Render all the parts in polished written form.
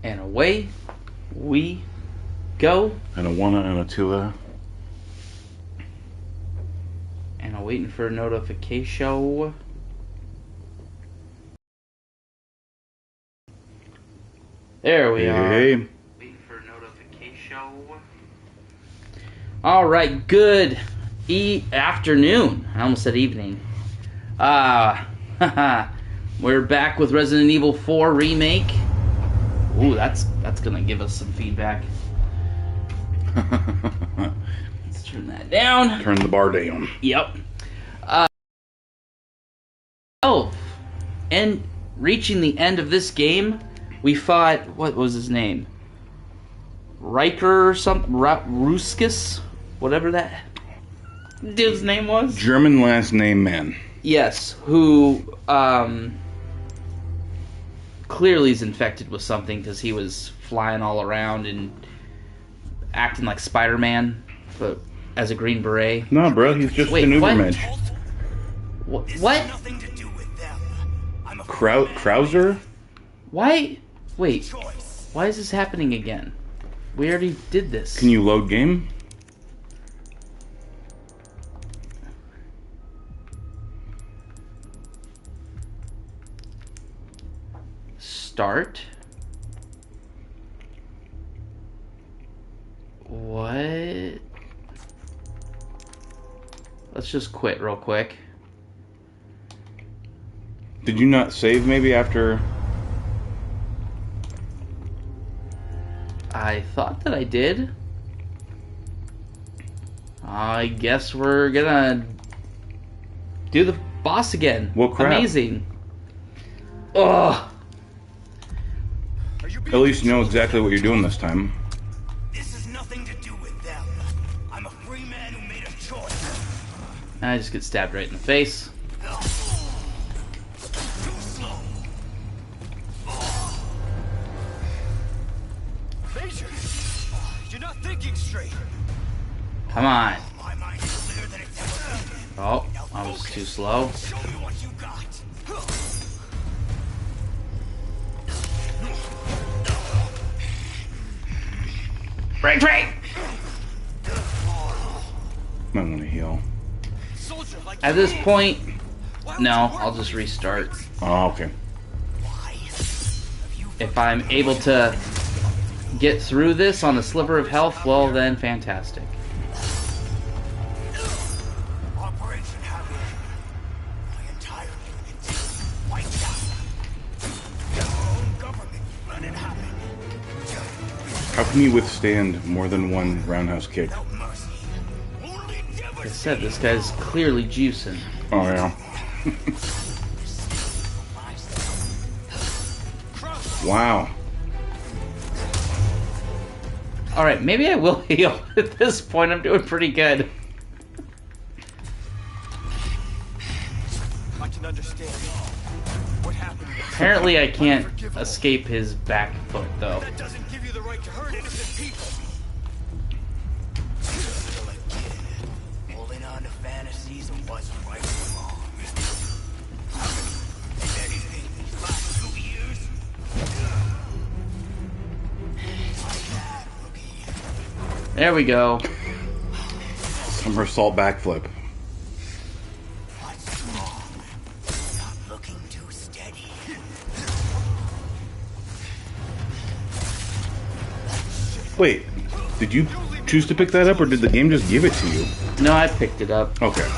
And away we go. And a one and a two. And I'm waiting for a notification. There we are. Waiting for a notification. Alright, good afternoon. I almost said evening. We're back with Resident Evil 4 Remake. Ooh, that's gonna give us some feedback. Let's turn that down. Turn the bar down. Yep. And reaching the end of this game, we fought, what was his name? Riker or something? Ruskus? Whatever that dude's name was? German last name man. Yes, who clearly is infected with something because he was flying all around and acting like Spider-Man, but as a Green Beret. No, bro, he's just an Ubermensch. What? Krauser? Why? Wait. Why is this happening again? We already did this. Can you load game? Start. What? Let's just quit real quick. Did you not save maybe after? I thought that I did. I guess we're gonna do the boss again. Well, crap. Amazing. Ugh. At least you know exactly what you're doing this time. This has nothing to do with them. I'm a free man who made a choice. I just get stabbed right in the face. Too slow. Major, you're not thinking straight. Come on. My mind is clearer than it's ever been. Oh, I was too slow. Show me what you got. Break! Might want to heal. Soldier, like At this point, no, I'll just restart. Oh, okay. If I'm able to get through this on a sliver of health, well then, fantastic. Operation Happy. My entire unit wiped out. Our own government running happy. How can you withstand more than one roundhouse kick? Without mercy. Only Like I said, this guy's clearly juicing. Oh, yeah. Wow. Alright, maybe I will heal. At this point, I'm doing pretty good. I can understand what happened. Apparently, I can't escape his back foot, though. That doesn't give you the right to hurt innocent people. Still a kid, holding on to fantasies of what's right or wrong. If anything, these last 2 years. Bad, rookie. There we go. Somersault backflip. What's wrong? Not looking too steady. Wait, did you choose to pick that up, or did the game just give it to you? No, I picked it up. Okay.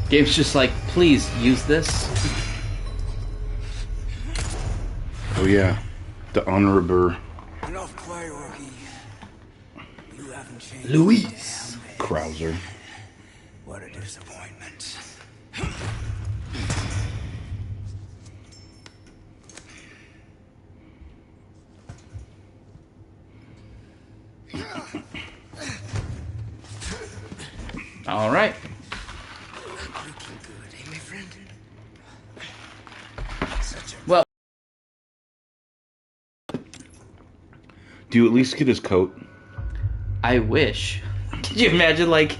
Game's just like, please, use this. Oh yeah, the honorable Enough play, rookie. You haven't changed. Luis. Krauser. What a disappointment. All right. Looking good, eh, my friend? Such a Well, Do you at least get his coat? I wish. Could you imagine, like,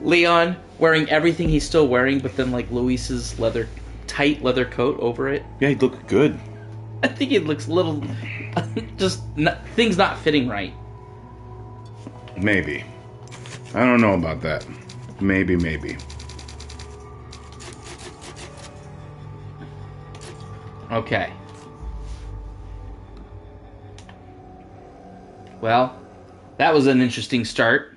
Leon wearing everything he's still wearing, but then, like, Luis's leather tight leather coat over it. Yeah, he'd look good. I think it looks a little... things not fitting right. Maybe. I don't know about that. Maybe. Okay. Well, that was an interesting start.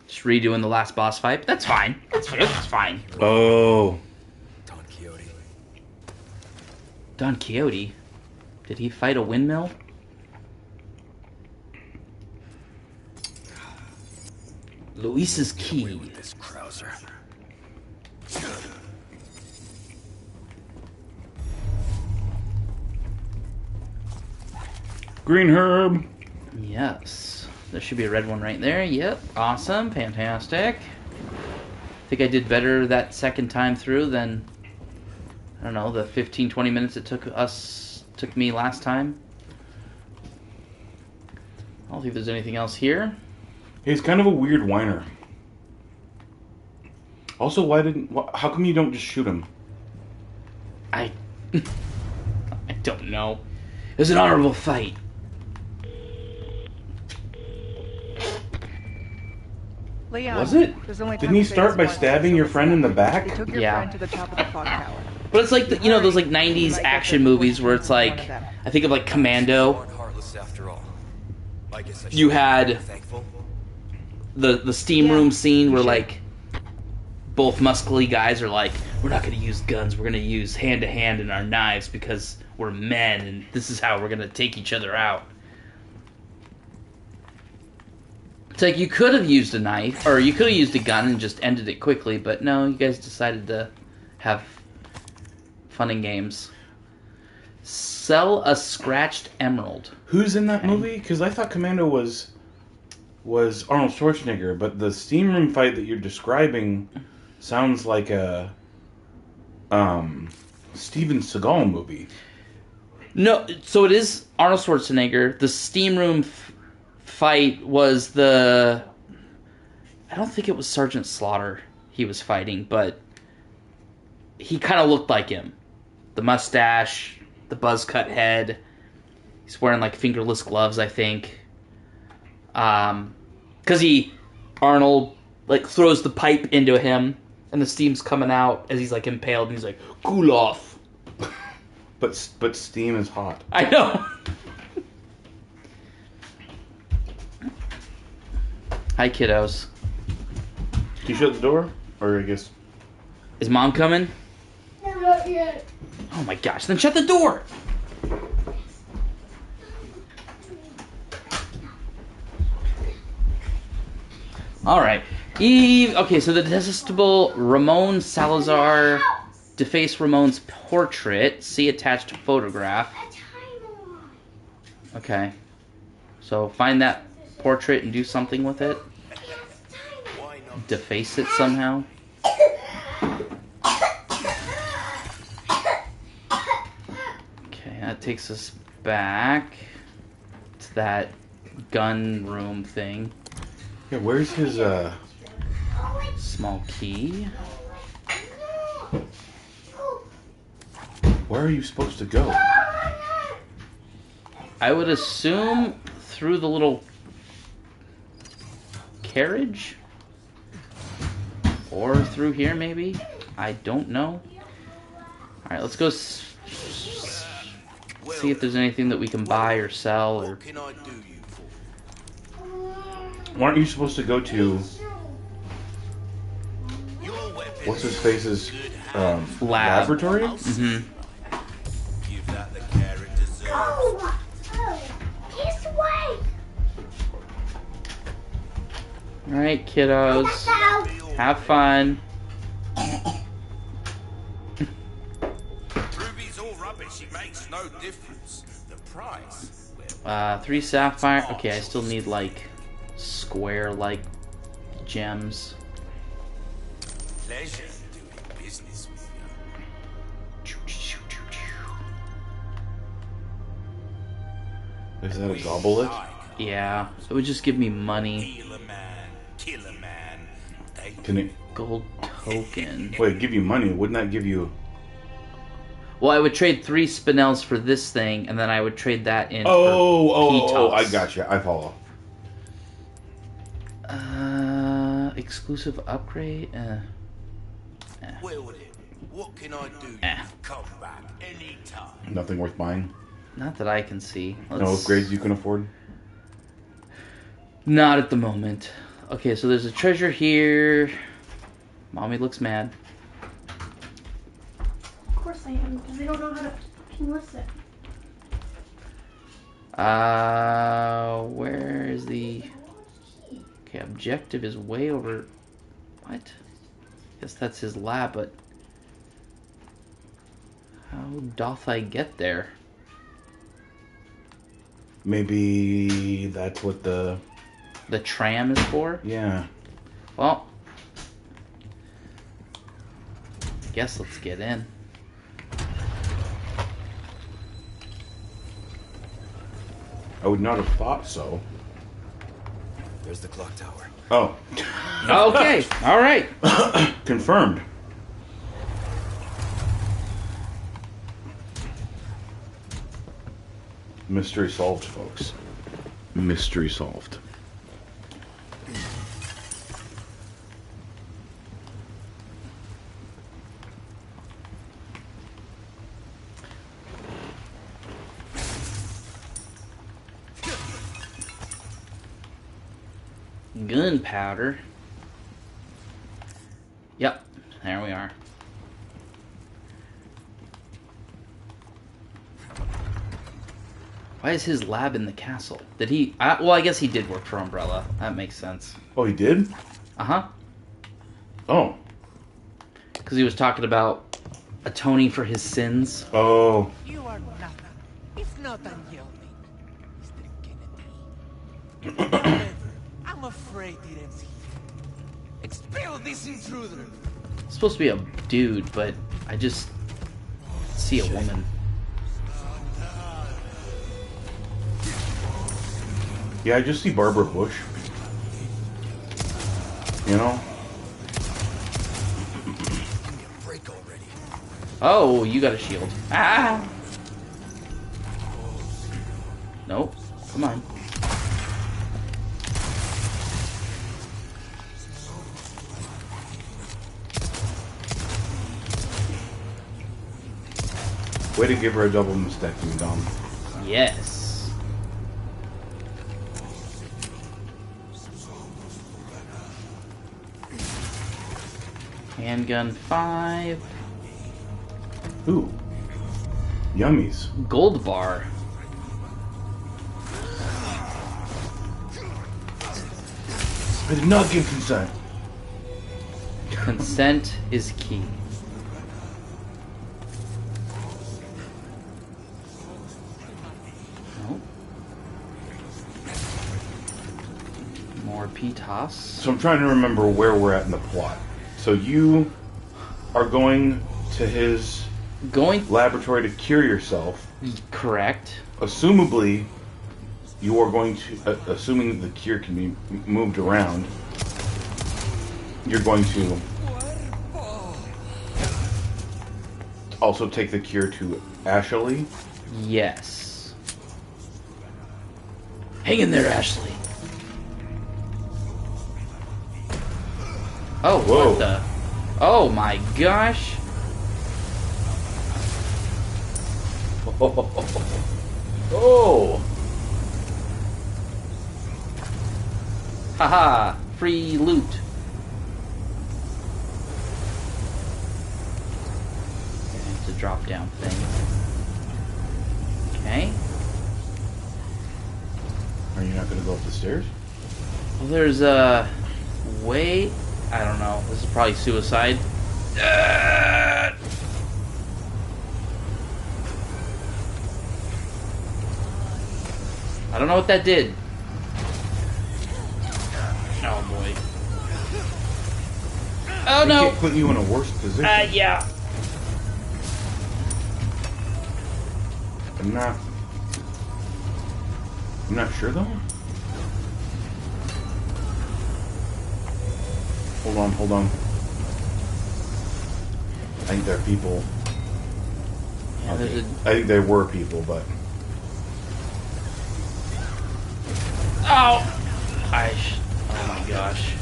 Just redoing the last boss fight. That's fine. That's fine. Oh. Don Quixote. Don Quixote? Did he fight a windmill? Luis's key. With this Krauser. Green herb. Yes. There should be a red one right there. Yep. Awesome. Fantastic. I think I did better that second time through than, I don't know, the 15-20 minutes it took me last time. I don't think there's anything else here. He's kind of a weird whiner. Also, how come you don't just shoot him? I don't know. It was an honorable fight. Leon, Was it? there's only Didn't he time to say start by this once. stabbing your friend in the They back? took your Yeah. friend to the top of the clock tower. But it's like, those like 90s action movies where it's like, I think of like Commando. Aren't heartless after all. I guess I You should had be thankful. the steam Yeah, room scene you where should. like both muscly guys are like, we're not going to use guns, we're going to use hand to hand and our knives because we're men and this is how we're going to take each other out. It's like you could have used a knife or you could have used a gun and just ended it quickly, but no, you guys decided to have fun and games. Sell a scratched emerald. Who's in that movie? Because I thought Commando was Arnold Schwarzenegger, but the steam room fight that you're describing sounds like a Steven Seagal movie. No, so it is Arnold Schwarzenegger. The steam room fight was I don't think it was Sergeant Slaughter he was fighting, but he kind of looked like him. The mustache, the buzz cut head. He's wearing like fingerless gloves, I think. Because Arnold like throws the pipe into him, and the steam's coming out as he's like impaled, and he's like, "Cool off." But steam is hot. I know. Hi, kiddos. Can you shut the door? Or I guess... Is Mom coming? No, not yet. Oh my gosh, then shut the door! Alright. Eve. Okay, so the detestable Ramon Salazar. Deface Ramon's portrait. See attached photograph. Okay. So find that portrait and do something with it. Why not? Deface it somehow. Okay, that takes us back to that gun room thing. Yeah, where's his, Small key. Where are you supposed to go? I would assume through the little carriage? Or through here, maybe? I don't know. Alright, let's go see if there's anything that we can buy or sell. Or What can I do you for? Why aren't you supposed to go to... Your weapon. What's his face's Lab. laboratory? Mm-hmm. Give that the care it deserves. Oh, this way. Alright, kiddos. Now, Have fun. Ruby's all rubbish. It makes no difference. The price. Well, 3 sapphire. Okay, I still need like square-like gems. pleasure doing business with you. Is that a goblet? Yeah, it would just give me money. Deal a man, kill a man. They Can it... Gold token. Wait, give you money? Wouldn't that give you... Well, I would trade 3 spinels for this thing, and then I would trade that in Oh, for I gotcha. I follow. Exclusive upgrade? Well then, what can I do? Eh. Come back anytime. Nothing worth buying. Not that I can see. No upgrades you can afford. Not at the moment. Okay, so there's a treasure here. Mommy looks mad. Of course I am, because I don't know how to fucking listen. Where is the... Okay, objective is way over... What? Guess that's his lab, but... How doth I get there? Maybe that's what the... The tram is for? Yeah. Well... Guess let's get in. I would not have thought so. There's the clock tower. Oh. Okay, alright. Confirmed. Mystery solved, folks. Mystery solved. Gunpowder. Yep, there we are. Why is his lab in the castle? Did he... well, I guess he did work for Umbrella. That makes sense. Oh, he did? Uh-huh. Oh. Because he was talking about atoning for his sins. Oh. You are nothing, if not unyielding, Mr. Kennedy. However, I'm afraid it ends here. Expel this intruder! It's supposed to be a dude, but I just see a woman. Yeah, I just see Barbara Bush. You know? Break already. Oh, you got a shield. Ah! Nope. Come on. Way to give her a double mastectomy, Dom. Yes. Handgun 5. Ooh. Yummies. Gold bar. I did not give consent. Consent is key. Nope. More PTOS. So I'm trying to remember where we're at in the plot. So you are going to his Going... laboratory to cure yourself. Correct. Assumably, you are going to, assuming that the cure can be moved around, you're going to also take the cure to Ashley. Yes. Hang in there, Ashley. Oh, Whoa. what the? Oh my gosh. Oh! Haha, free loot. Okay, it's a drop down thing. Okay. Are you not going to go up the stairs? Well, there's a way. I don't know. This is probably suicide. I don't know what that did. Oh boy. Oh I no. can't put you in a worse position. Yeah. I'm not sure though. Hold on. I think there are people there's Okay. I think there were people, but... Oh! Oh my gosh.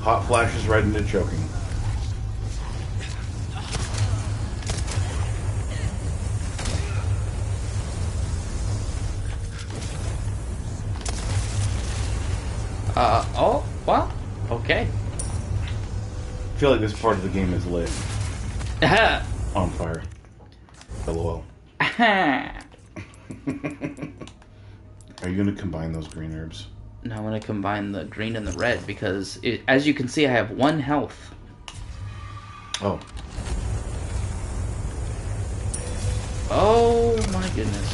Hot flashes right into choking. Oh, well, okay. I feel like this part of the game is lit. On fire. LOL. Are you going to combine those green herbs? Now I'm going to combine the green and the red because, as you can see, I have 1 health. Oh. Oh my goodness.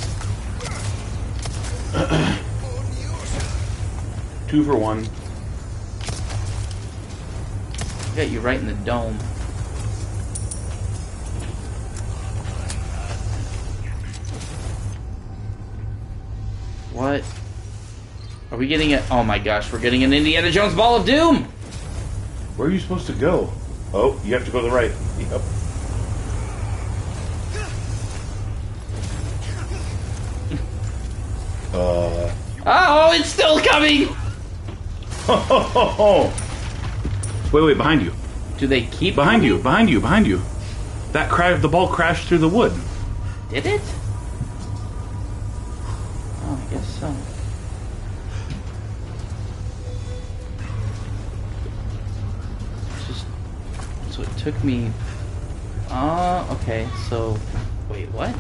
2 for 1. Got you right in the dome. What? Are we getting it? Oh my gosh, we're getting an Indiana Jones Ball of Doom! Where are you supposed to go? Oh, you have to go to the right. Yep. Oh, it's still coming! Wait, behind you. Do they keep Behind coming? you, behind you, behind you. The ball crashed through the wood. Did it? Oh, I guess so. So it took me... okay, so... Wait, what?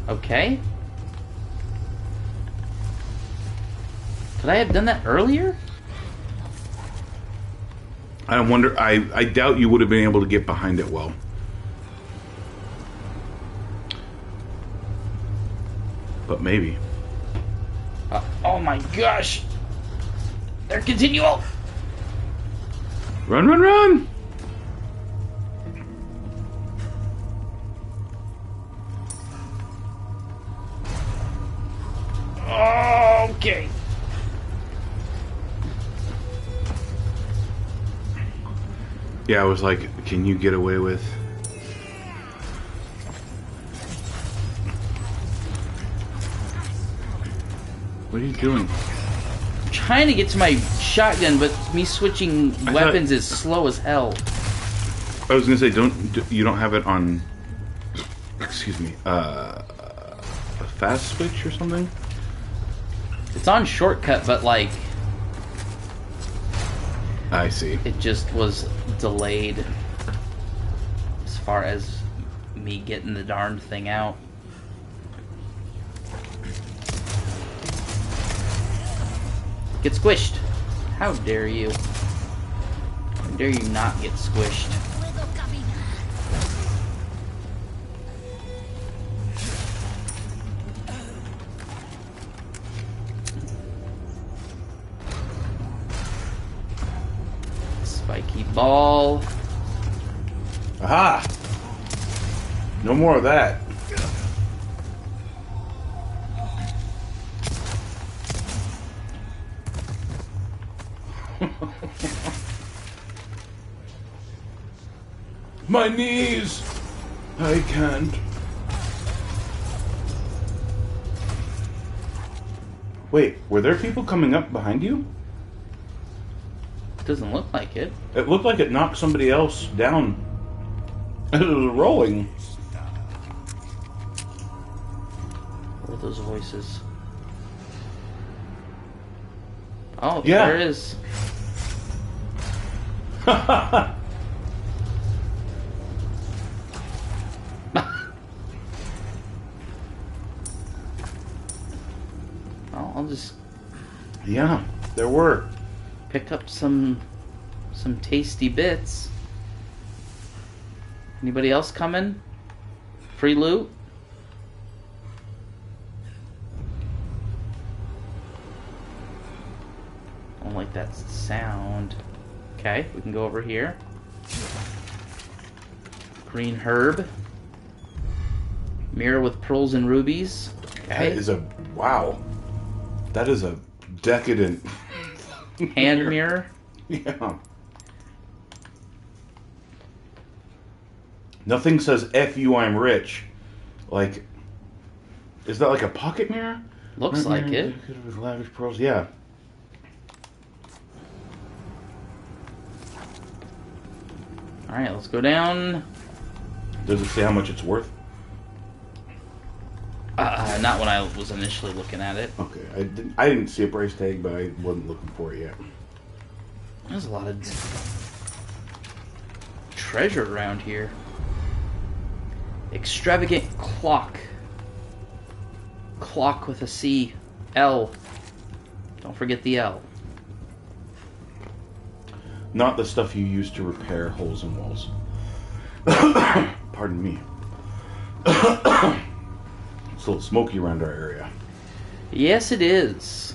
Okay. Could I have done that earlier? I wonder. I doubt you would have been able to get behind it well. But maybe. Oh my gosh! They're continual! Run, run, run! Okay. Yeah, I was like, can you get away with... What are you doing? I'm trying to get to my shotgun, but me switching weapons is slow as hell. I was gonna say, you don't have it on... Excuse me. A fast switch or something? It's on shortcut, but like... I see. It just was delayed as far as me getting the darned thing out. Get squished. How dare you? How dare you not get squished? Spiky ball. Aha! No more of that. My knees! I can't. Wait, were there people coming up behind you? Doesn't look like it. It looked like it knocked somebody else down. It was rolling. What are those voices? Oh, Yeah. there is. I'll just Yeah, there were. pick up some tasty bits. Anybody else coming? Free loot? I don't like that sound. Okay, we can go over here. Green herb. Mirror with pearls and rubies. Okay. That is a... Wow. That is a decadent... Hand mirror. Yeah. Nothing says "F you, I'm rich." Like, is that like a pocket mirror? Looks like it. With lavish pearls, yeah. All right, let's go down. Does it say how much it's worth? Not when I was initially looking at it. Okay, I didn't see a price tag, but I wasn't looking for it yet. There's a lot of treasure around here. Extravagant clock. Clock with a C. L. Don't forget the L. Not the stuff you use to repair holes in walls. Pardon me. It's a little smoky around our area. Yes, it is.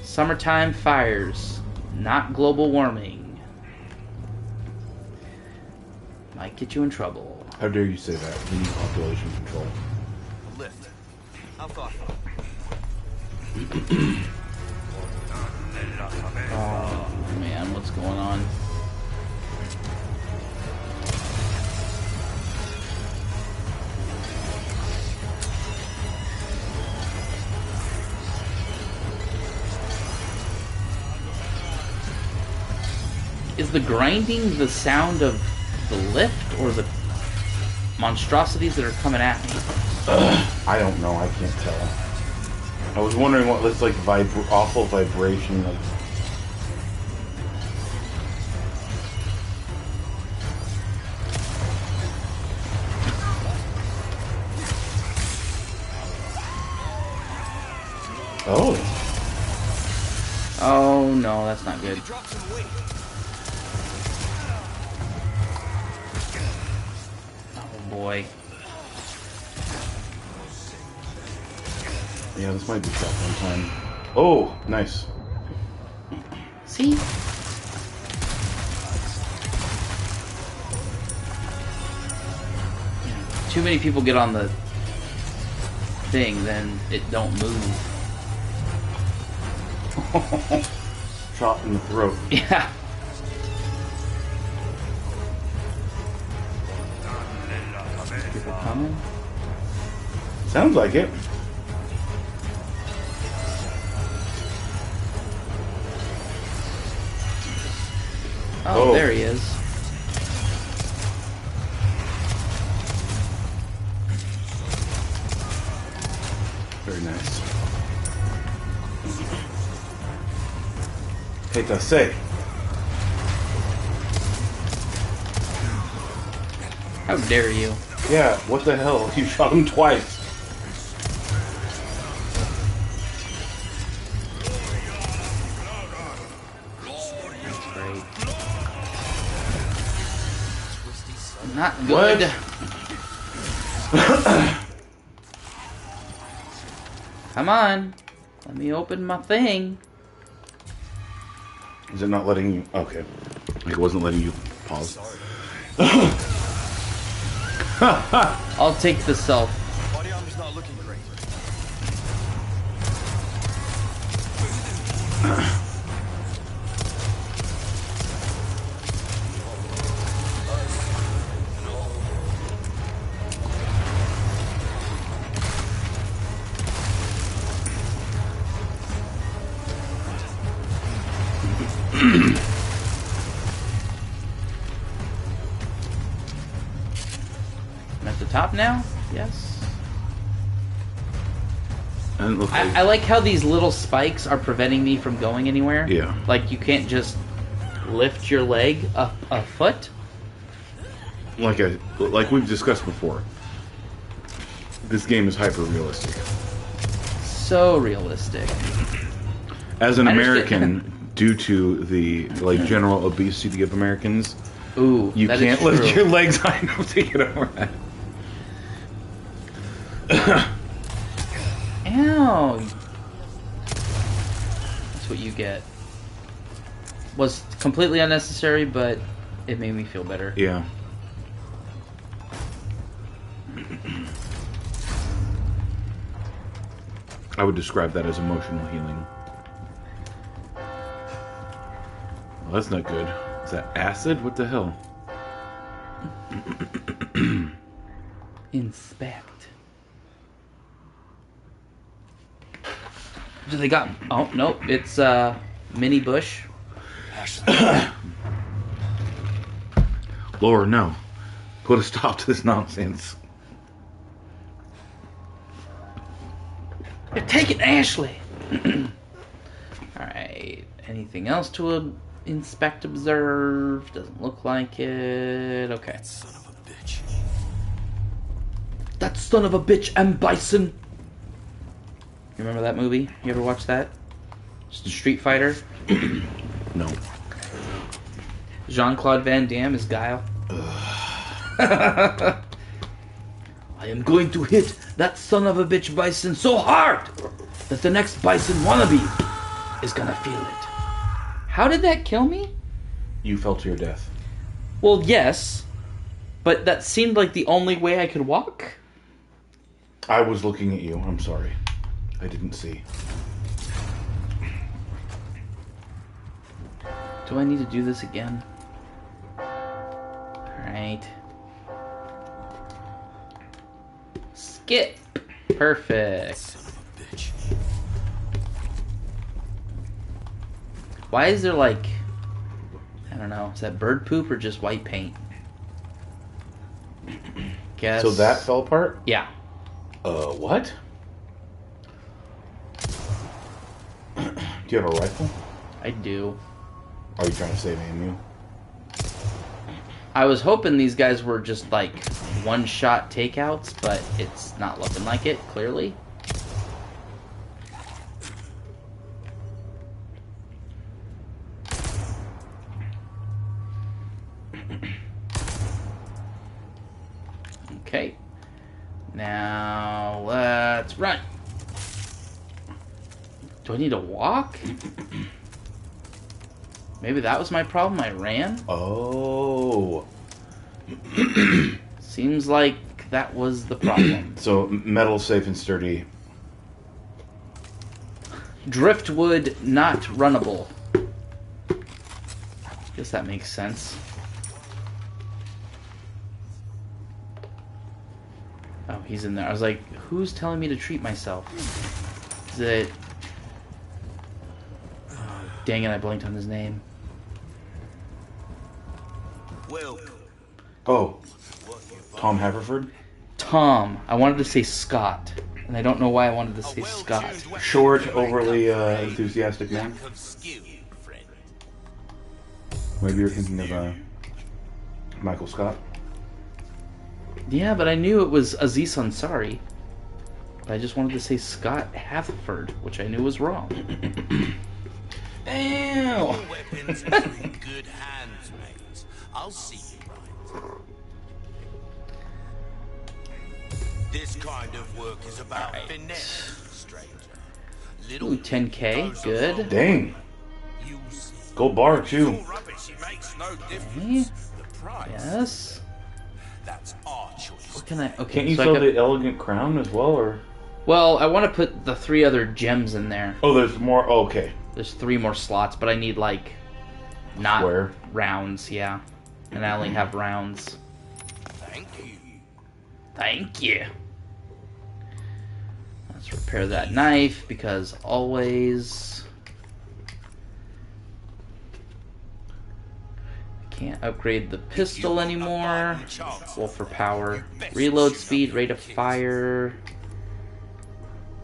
Summertime fires, not global warming. Might get you in trouble. How dare you say that? We need population control. Lift. How thoughtful. Oh man, what's going on? Is the grinding the sound of the lift or the monstrosities that are coming at me? I don't know. I can't tell. I was wondering what this like awful vibration like. Oh. Oh no, that's not good. Drop some weight. Oh boy. Yeah, this might be shotgun time. Oh, nice. See? Too many people get on the thing, then it don't move. Shot in the throat. Yeah. People coming? Sounds like it. Oh, Oh. there he is. Very nice. Hate to say. How dare you? Yeah, what the hell? You shot him twice. Great. Not good. Come on. Let me open my thing. Is it not letting you? Okay. Like it wasn't letting you pause. I'll take the self. Body armor's not looking great. I'm at the top now? Yes. And look I like how these little spikes are preventing me from going anywhere. Yeah. Like you can't just lift your leg up a foot. like we've discussed before. This game is hyper realistic. So realistic. As an I American, understand. due to the like general obesity of Americans, Ooh, you that is can't lift true. your legs high enough to get over that. Ow. That's what you get. Was completely unnecessary, but it made me feel better. Yeah. I would describe that as emotional healing. Well, that's not good. Is that acid? What the hell? Inspect. Do they got... Oh, nope. It's mini bush. Lord, no. Put a stop to this nonsense. You're taking Ashley. Alright. Anything else to inspect, observe? Doesn't look like it. Okay. Son of a bitch. That son of a bitch, M. Bison. You remember that movie? You ever watch that? Just a Street Fighter. No. Jean-Claude Van Damme is Guile. I am going to hit that son of a bitch Bison so hard that the next Bison wannabe is gonna feel it. How did that kill me? You fell to your death. Well, yes. But that seemed like the only way I could walk. I was looking at you. I'm sorry. I didn't see. Do I need to do this again? Alright. Skip. Perfect. Son of a bitch. Why is there like... I don't know. Is that bird poop or just white paint? Guess... So that fell apart? Yeah. What? Do you have a rifle? I do. Are you trying to save ammo? I was hoping these guys were just like one-shot takeouts, but it's not looking like it, clearly. Okay. Now, let's run. Do I need to walk? Maybe that was my problem. I ran? Oh. Seems like that was the problem. So, metal safe and sturdy. Driftwood not runnable. Guess that makes sense. Oh, he's in there. I was like, who's telling me to treat myself? Is it... Oh, dang it, I blinked on his name. Welcome. Oh. Tom Haverford? Tom. I wanted to say Scott. And I don't know why I wanted to say Scott. Short, overly enthusiastic man? Lack of skill, friend. Maybe you're thinking of Michael Scott? Yeah, but I knew it was Aziz Ansari. But I just wanted to say Scott Haverford, which I knew was wrong. Damn! Your weapons are in good hands, mate. I'll see you right. This kind of work is about finesse, stranger. Little Ooh, 10K, goes a good. long Dang. way. You see. Gold bar, too. Your rubbish, it makes no Okay. difference. The price. Yes. That's our choice. What can I... Okay, Can't you so I sell got- the elegant crown as well, or...? Well, I want to put the 3 other gems in there. Oh, there's more? Oh, okay. There's 3 more slots, but I need, like, not Square. rounds, yeah. And I only have rounds. Thank you. Thank you. Let's repair that knife, because always... Can't upgrade the pistol anymore. Well, for power. Reload speed, rate of fire.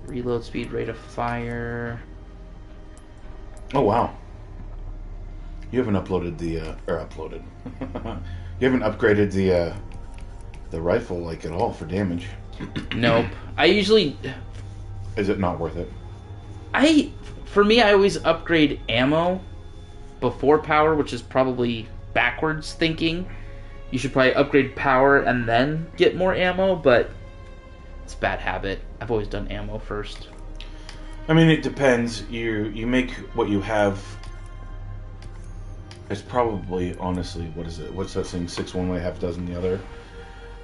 Reload speed, rate of fire. Oh, wow. You haven't uploaded the, you haven't upgraded the rifle, like, at all for damage. Nope. I usually... Is it not worth it? For me, I always upgrade ammo before power, which is probably backwards thinking. You should probably upgrade power and then get more ammo, but it's a bad habit. I've always done ammo first. I mean, it depends. You make what you have. It's probably, honestly, what is it? What's that thing? 6 one way, half dozen the other.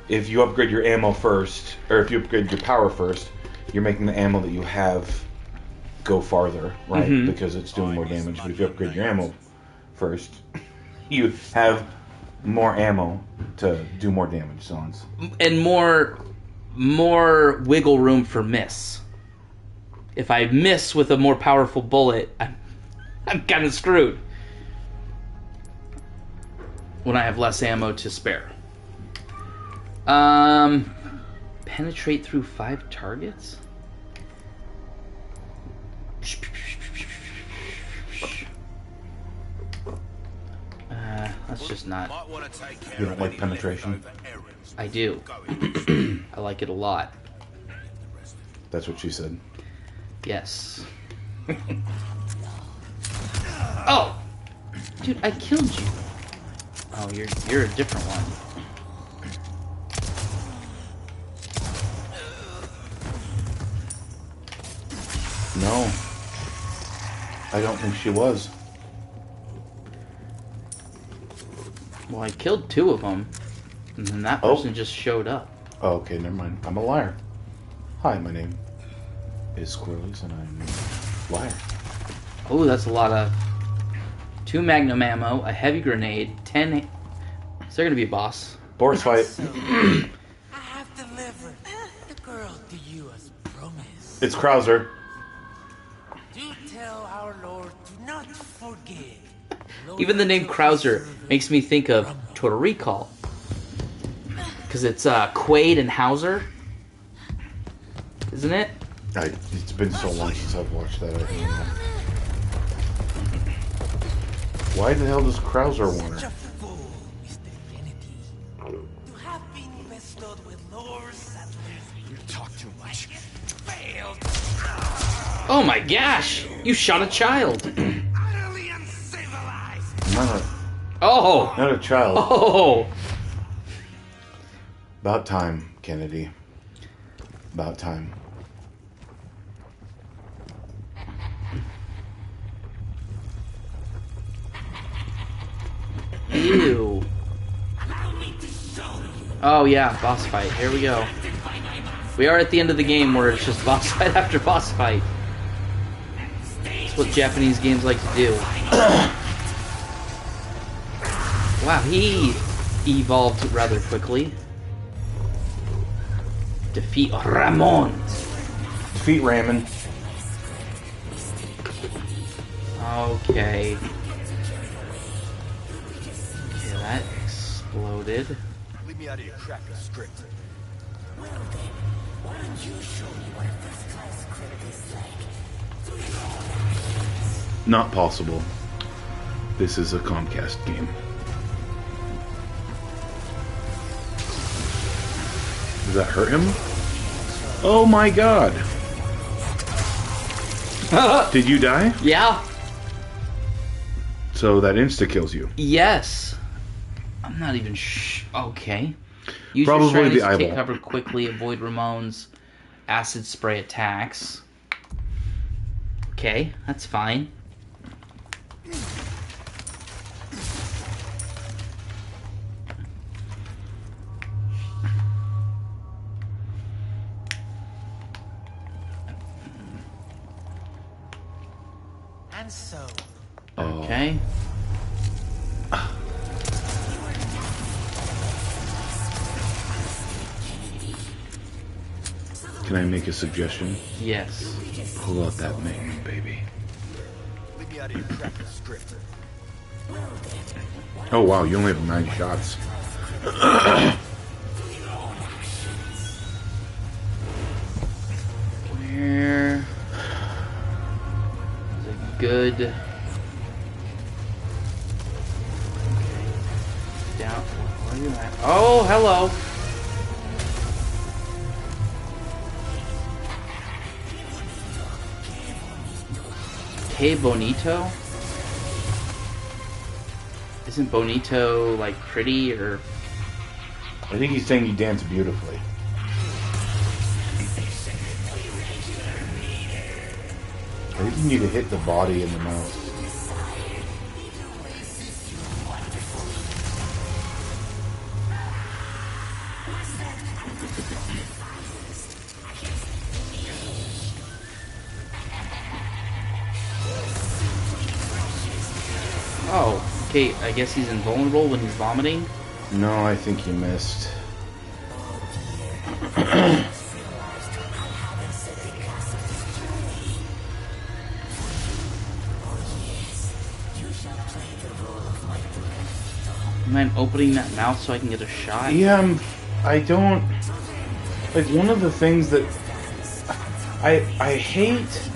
If you upgrade your ammo first, or if you upgrade your power first, you're making the ammo that you have go farther, right? Mhm. Because it's doing more damage. But if you upgrade your ammo first, you have more ammo to do more damage zones. And more wiggle room for miss. If I miss with a more powerful bullet, I'm kind of screwed. When I have less ammo to spare. Penetrate through 5 targets? That's just not... Might want to take care You don't of like any penetration? leftover errands. I do. Going I like it a lot. That's what she said. Yes. Oh! Dude, I killed you. Oh, you're a different one. No. I don't think she was. Well, I killed 2 of them. And then that person just showed up. Oh, okay, never mind. I'm a liar. Hi, my name is Squirrelyz, and I'm a liar. Oh, that's a lot of... 2 magnum ammo, a heavy grenade, 10... Is there gonna be a boss? Boris fight. So, I have delivered the girl to you as promised. It's Krauser. Do tell our Lord to not forget. Even the name Krauser makes me think of Total Recall. Because it's Quaid and Hauser. Isn't it? It's been so long since I've watched that. I don't know. Why the hell does Krauser want Such a her? fool, Mr. Trinity. To have been bestowed with Lord Sadler's. You talk too much. Failed. Oh my gosh! You shot a child! Utterly uncivilized. Oh! Not a child. Oh! About time, Kennedy. About time. Ew. Oh yeah, boss fight. Here we go. We are at the end of the game where it's just boss fight after boss fight. That's what Japanese games like to do. Wow, he evolved rather quickly. Defeat Ramon. Defeat Ramen. Okay. Okay, that exploded. Leave me out of your cracker script. Not possible. This is a Comcast game. Does that hurt him? Oh my god! Did you die? Yeah. So that insta-kills you. Yes. I'm not even okay. Use Probably your strategies the to take eyeball. cover quickly. Avoid Ramon's acid spray attacks. Okay, that's fine. And so, Okay. Can I make a suggestion? Yes. Pull out that magnum, baby. Leave me out of your cracker script. Oh wow, you only have 9 shots. Where is a good? Okay. Down. Where are you at? Oh, hello. Hey, Bonito. Isn't Bonito like pretty or? I think he's saying you dance beautifully. I think you need to hit the body in the mouth. Oh, okay. I guess he's invulnerable when he's vomiting. No, I think you missed. You mind opening that mouth so I can get a shot? Yeah, I don't... Like, one of the things that... I hate...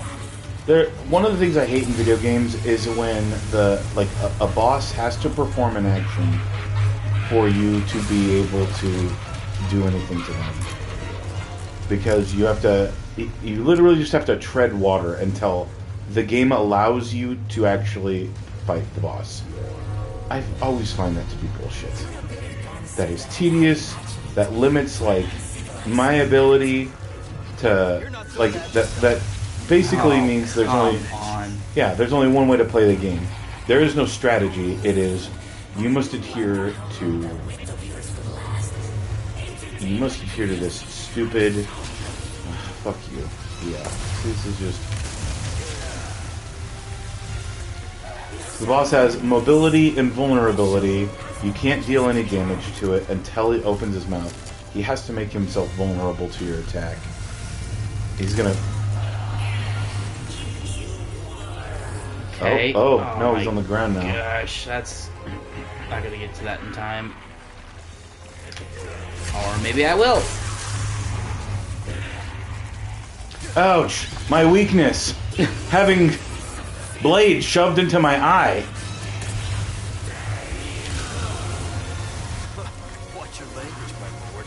One of the things I hate in video games is when a boss has to perform an action for you to be able to do anything to them. Because you have to... You literally just have to tread water until the game allows you to actually fight the boss. I always find that to be bullshit. That is tedious. That limits, like, my ability to... Like, that basically means there's only... Yeah, there's only one way to play the game. There is no strategy. It is... You must adhere to... You must adhere to this stupid... fuck you. Yeah. This is just... The boss has mobility and vulnerability. You can't deal any damage to it until he opens his mouth. He has to make himself vulnerable to your attack. He's gonna... Okay. Oh, no, he's on the ground now. Gosh, that's... I gotta get to that in time. Or maybe I will. Ouch! My weakness! Having blade shoved into my eye. Watch your language, my lord.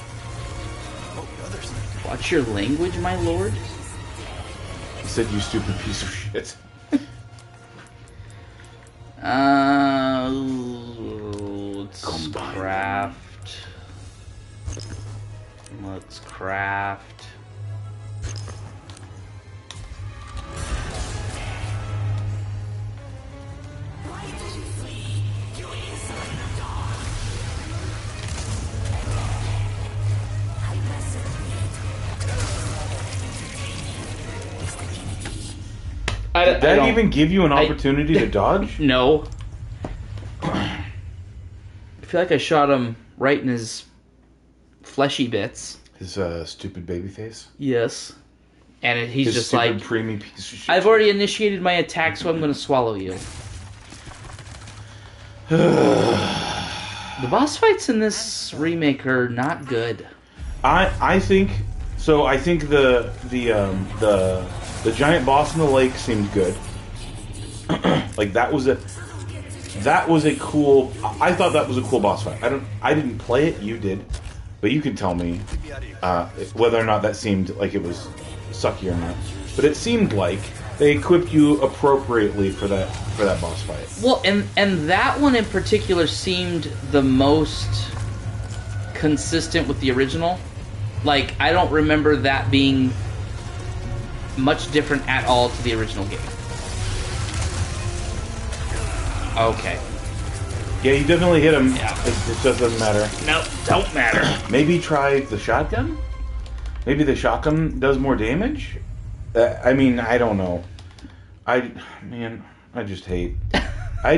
Oh, the others think. Watch your language, my lord? He said, you stupid piece of shit. Let's craft. Let's craft. Did that even give you an opportunity to dodge? No. I feel like I shot him right in his fleshy bits. His stupid baby face? Yes. And he's His just stupid like, preemie piece of shit. I've already initiated my attack, so I'm going to swallow you. The boss fights in this remake are not good. I think so. I think the giant boss in the lake seemed good. Like that was a cool. I thought that was a cool boss fight. I didn't play it. You did, but you could tell me whether or not that seemed like it was sucky or not. But it seemed like they equipped you appropriately for that boss fight. Well, and that one in particular seemed the most consistent with the original. Like, I don't remember that being much different at all to the original game. Okay. Yeah, you definitely hit him. Yeah. It just doesn't matter. No, don't matter. Maybe try the shotgun? Maybe the shotgun does more damage? I mean, I don't know. I just hate. I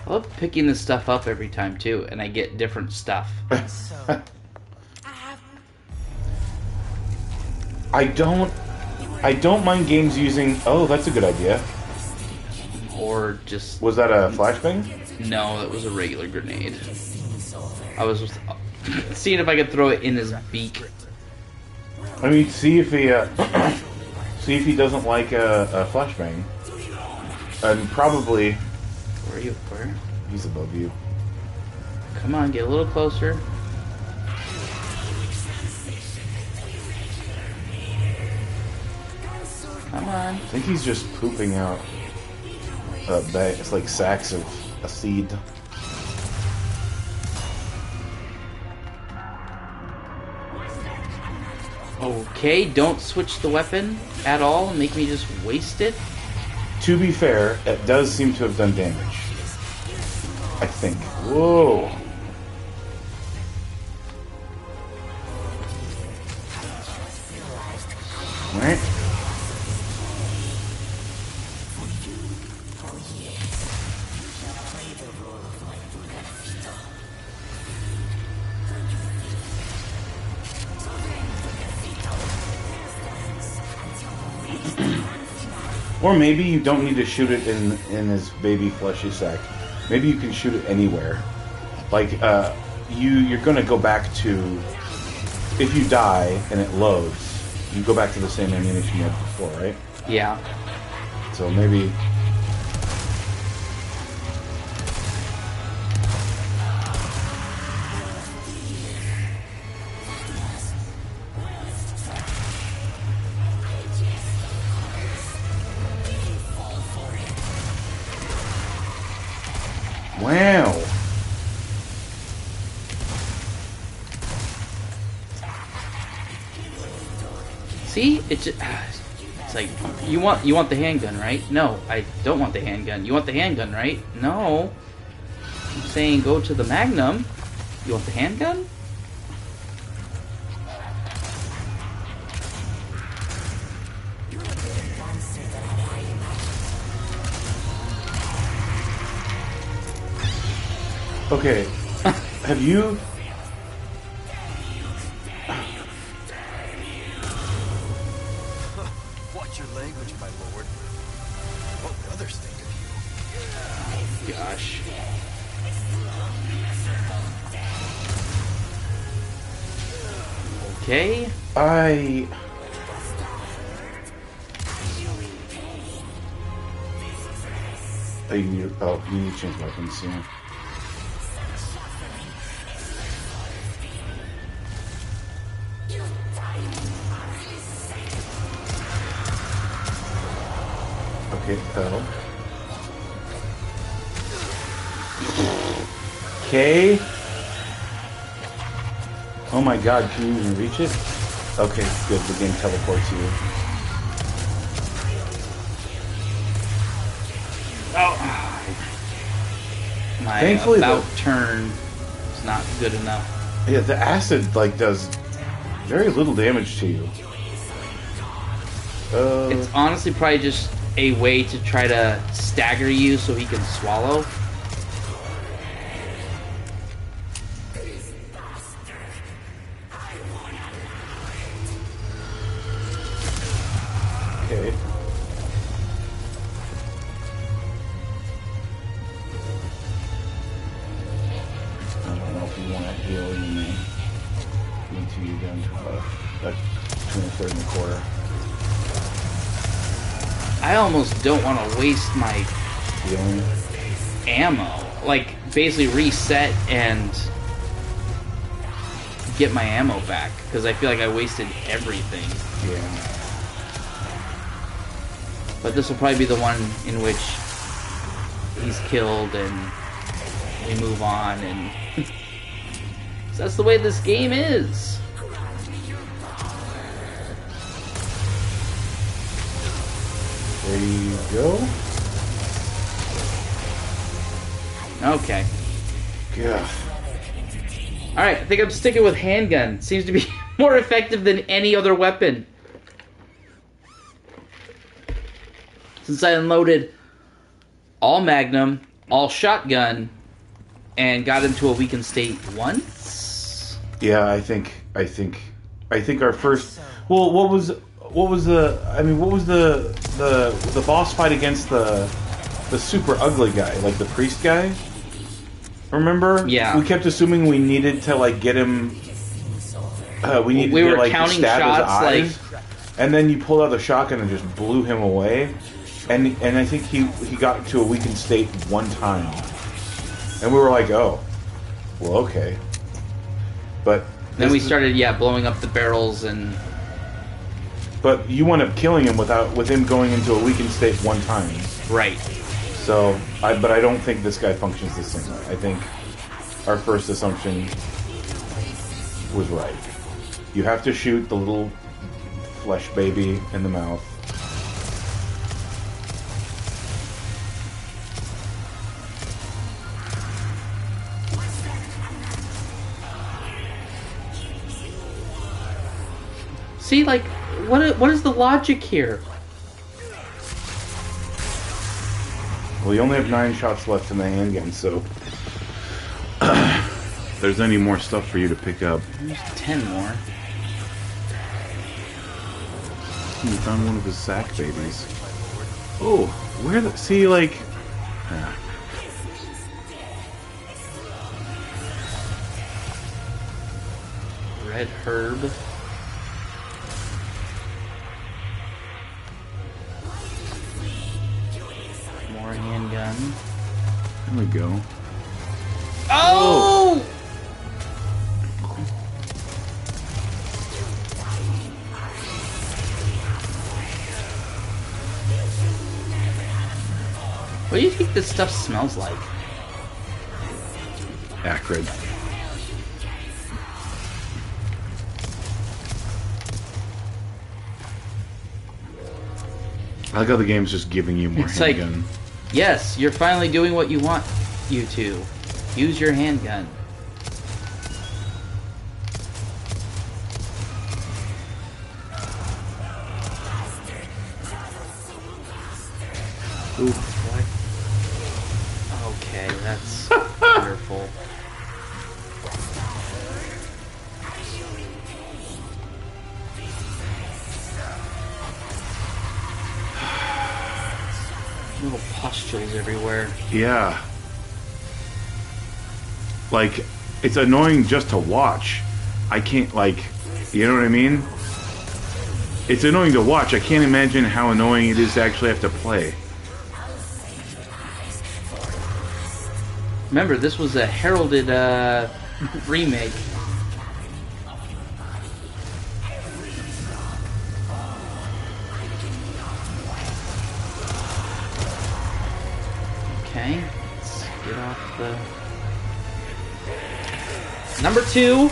love picking this stuff up every time, too, and I get different stuff. I don't mind games using... Oh, that's a good idea. Or just... Was that a flashbang? No, that was a regular grenade. I was just seeing if I could throw it in his beak. I mean, see if he doesn't like a flashbang. And probably... Where are you? Where? He's above you. Come on, get a little closer. Come on. I think he's just pooping out it's like sacks of a seed. Okay, don't switch the weapon at all and make me just waste it. To be fair, it does seem to have done damage. I think. Whoa. Alright. Or maybe you don't need to shoot it in his baby fleshy sack. Maybe you can shoot it anywhere. Like, you're gonna go back to... If you die and it loads, you go back to the same ammunition you had before, right? Yeah. So maybe... Wow. See, it's like you want the handgun, right? No, I don't want the handgun. You want the handgun, right? No. I'm saying go to the Magnum. You want the handgun? Okay. Have you... Watch your language, my lord. What would others think of you? Gosh. Okay. You need to change weapons, yeah. Okay, pedal. Okay. Oh my god, can you even reach it? Okay, good, the game teleports you. Oh. My Thankfully, about turn is not good enough. Yeah, the acid, like, does very little damage to you. It's honestly probably just a way to try to stagger you so he can swallow. Okay. I don't know if you want to heal, you may. Until you're down to between the third and the quarter. I almost don't want to waste my Healing. ammo. Like, basically reset and get my ammo back. Because I feel like I wasted everything. Yeah. But this will probably be the one in which he's killed and we move on. And so that's the way this game is. There you go. Okay. Yeah. Alright, I think I'm sticking with handgun. Seems to be more effective than any other weapon. Since I unloaded all Magnum, all shotgun, and got into a weakened state once. Yeah, I think our first. Well, what was the? I mean, what was the boss fight against the super ugly guy, like the priest guy? Remember? Yeah. We kept assuming we needed to like get him. We needed We to were like counting stab shots, his eyes, and then you pulled out the shotgun and just blew him away. And I think he got to a weakened state one time, and we were like, oh, well, okay. But Then we started, blowing up the barrels and... But you wound up killing him with him going into a weakened state one time. Right. So, but I don't think this guy functions the same way. I think our first assumption was right. You have to shoot the little flesh baby in the mouth. See, like, what is the logic here? Well, you only have 9 shots left in the handgun, so if there's any more stuff for you to pick up. There's 10 more. You found one of his sack babies. Oh, where the... See, like... Red herb. More handgun. There we go. Oh! What do you think this stuff smells like? Acrid. I like how the game's just giving you more It's handgun. like, yes, you're finally doing what you want you to. Use your handgun. Ooh. What? Okay, that's wonderful. Little pustules everywhere. Yeah. Like, it's annoying just to watch. I can't, like, you know what I mean? It's annoying to watch. I can't imagine how annoying it is to actually have to play. Remember, this was a heralded remake. Okay, let's get off the... Number 2.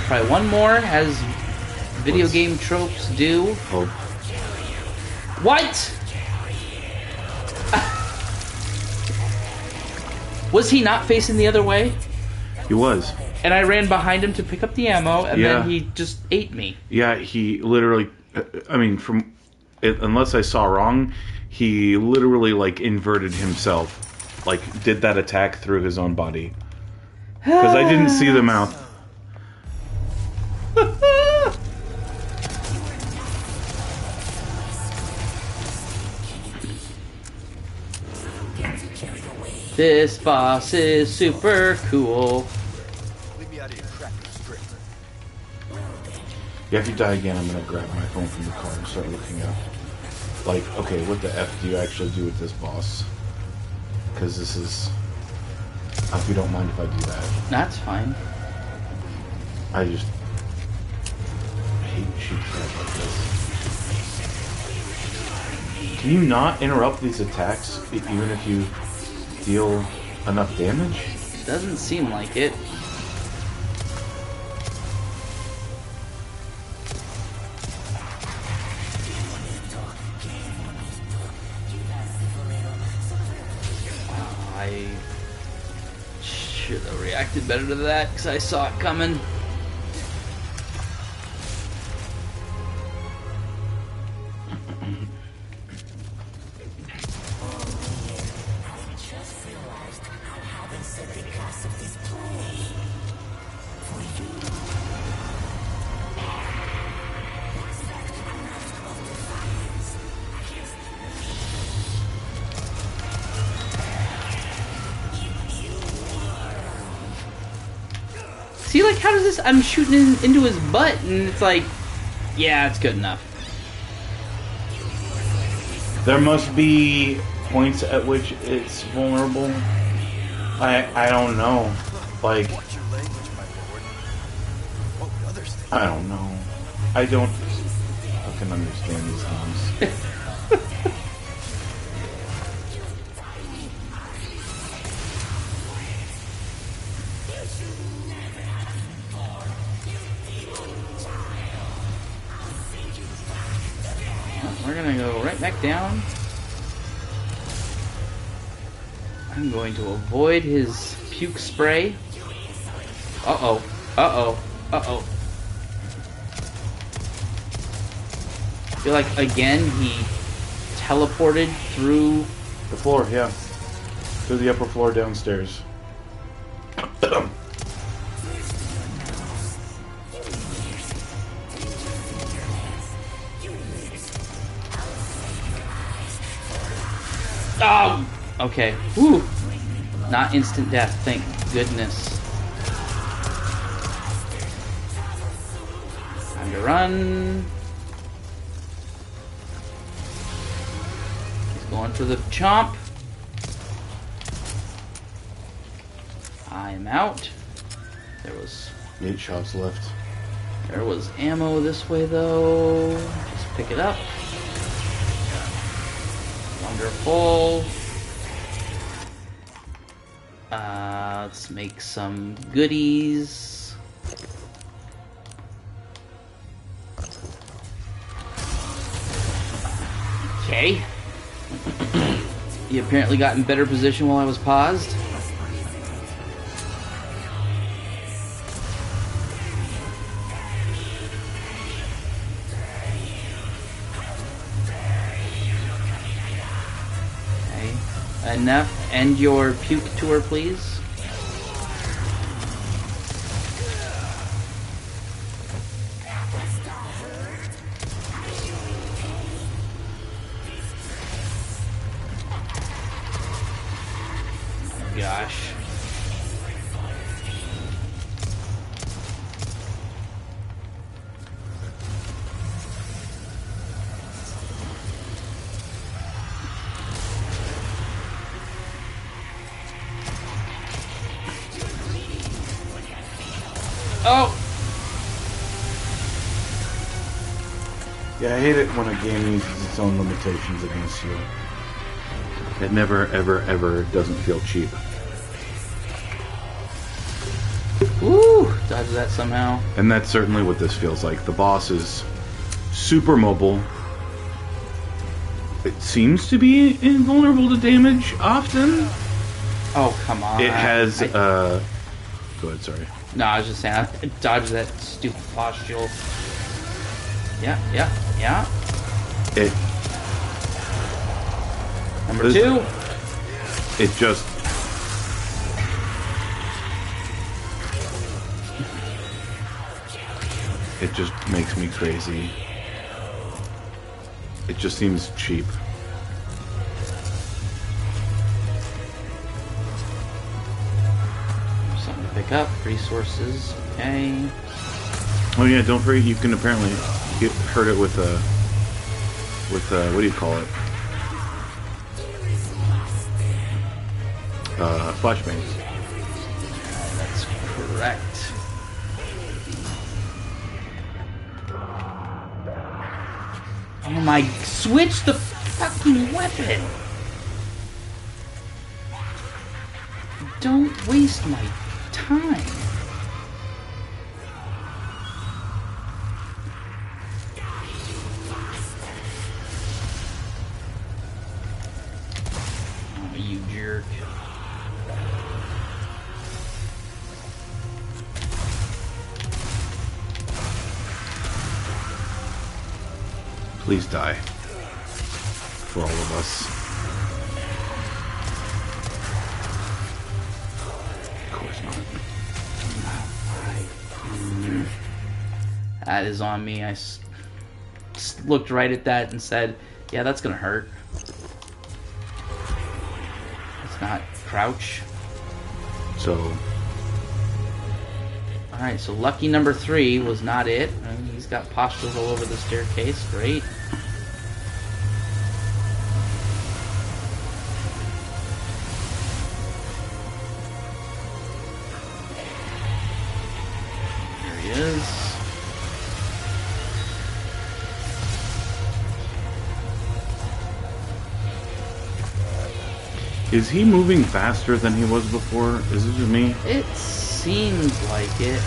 Probably one more, as video game tropes do. Oh, What? Was he not facing the other way? he was. And I ran behind him to pick up the ammo, and Yeah. then he just ate me. Yeah, he literally, I mean, from, unless I saw wrong, he literally, like, inverted himself. Like, did that attack through his own body. Because I didn't see the mouth. This boss is super cool. Leave me out of your crappy script. Yeah, if you die again, I'm gonna grab my phone from the car and start looking up. Like, okay, what the F do you actually do with this boss? Because this is... I hope you don't mind if I do that. That's fine. I just... hate shooting crap like this. Can you not interrupt these attacks, even if you deal enough damage? Doesn't seem like it. I should have reacted better to that because I saw it coming. See, like, how does this... I'm shooting into his butt, and it's like... Yeah, it's good enough. There must be points at which it's vulnerable. I don't know. Like, Watch your language, my lord. What would others think? I don't know. I don't fucking understand these things. We're gonna go right back down. I'm going to avoid his puke spray. Uh-oh. Uh-oh. Uh-oh. I feel like, again, he teleported through The floor, yeah. To the upper floor downstairs. Oh! Okay. Woo! Not instant death, thank goodness. Time to run. He's going for the chomp. I am out. There was 8 shots left. There was ammo this way though. Just pick it up. Wonderful. Let's make some goodies. Okay. He apparently got in better position while I was paused. Enough. End your puke tour, please. Oh, gosh. Oh! Yeah, I hate it when a game uses its own limitations against you. It never, ever, ever doesn't feel cheap. Woo! Dodge that somehow. And that's certainly what this feels like. The boss is super mobile. It seems to be invulnerable to damage often. Oh, come on. It has, Go ahead, sorry. No, I was just saying, I dodged that stupid postule. Yeah. It... Number 2. It just... It just makes me crazy. It just seems cheap. Something to pick up. Resources. Okay. Oh yeah, don't forget you can apparently hurt it with what do you call it? Flashbangs. That's correct. Oh my... Switch the fucking weapon! Don't waste my time. Oh, you jerk. Please die. For all of us. Of course not. That is on me. I looked right at that and said, yeah, that's gonna hurt. It's not crouch. So... Alright, so lucky number 3 was not it. He's got postures all over the staircase. Great. There he is. Is he moving faster than he was before? Is it just me? It seems like it.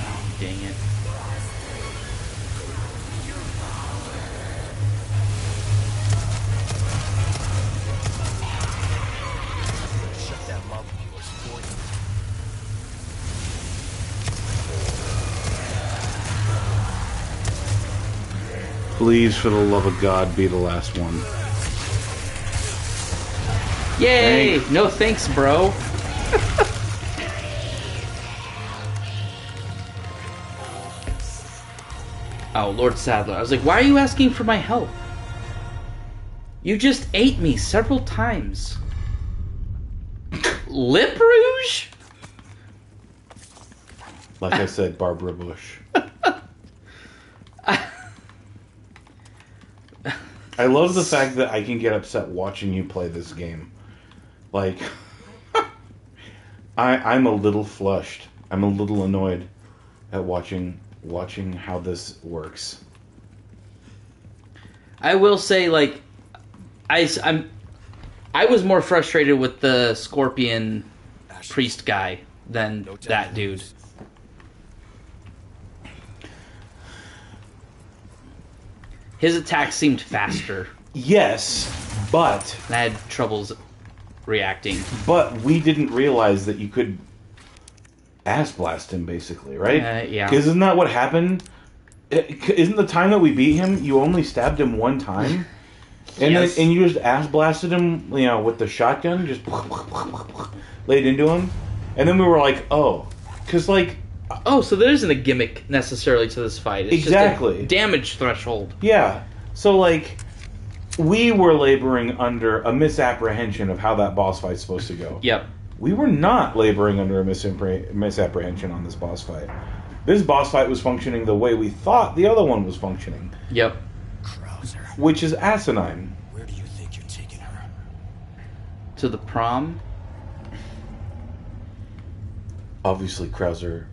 Oh, dang it. Shut that mouth of yours for you. Please, for the love of God, be the last one. Yay! No thanks, bro. Oh, Lord Sadler. I was like, why are you asking for my help? You just ate me several times. Lip Rouge? Like I said, Barbara Bush. I love the fact that I can get upset watching you play this game. Like, I'm a little flushed. I'm a little annoyed at watching how this works. I will say, like, I was more frustrated with the Scorpion priest guy than that dude. His attack seemed faster. Yes, but And I had troubles reacting. But we didn't realize that you could ass blast him, basically, right? Yeah. Because isn't that what happened? Isn't the time that we beat him, you only stabbed him one time? And Yes. then, and you just ass blasted him, with the shotgun, just laid into him? And then we were like, oh. Because, Oh, so there isn't a gimmick necessarily to this fight. It's Exactly. just a damage threshold. yeah. So, we were laboring under a misapprehension of how that boss fight's supposed to go. Yep. We were not laboring under a misapprehension on this boss fight. This boss fight was functioning the way we thought the other one was functioning, Yep. Krauser, which is asinine. where do you think you're taking her? To the prom. Obviously, Krauser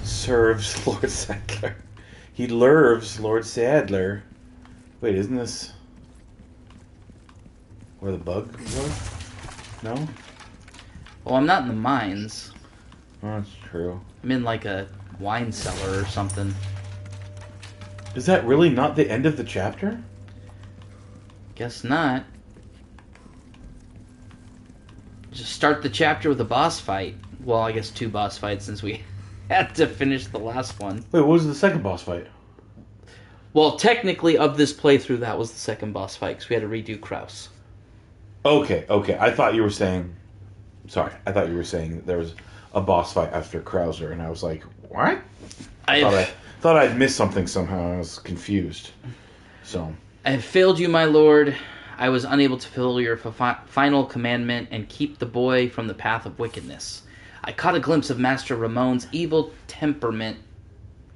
serves Lord Sadler. He lurves Lord Sadler. Wait, isn't this where the bug was? No? Well, I'm not in the mines. Oh, that's true. I'm in like a wine cellar or something. Is that really not the end of the chapter? Guess not. Just start the chapter with a boss fight. Well, I guess 2 boss fights since we had to finish the last one. Wait, what was the second boss fight? Well, technically, of this playthrough, that was the second boss fight because we had to redo Kraus. Okay. I thought you were saying... Sorry, I thought you were saying that there was a boss fight after Krauser, and I was like, what? I thought I'd missed something somehow. I was confused. So... I have failed you, my lord. I was unable to fulfill your final commandment and keep the boy from the path of wickedness. I caught a glimpse of Master Ramon's evil temperament.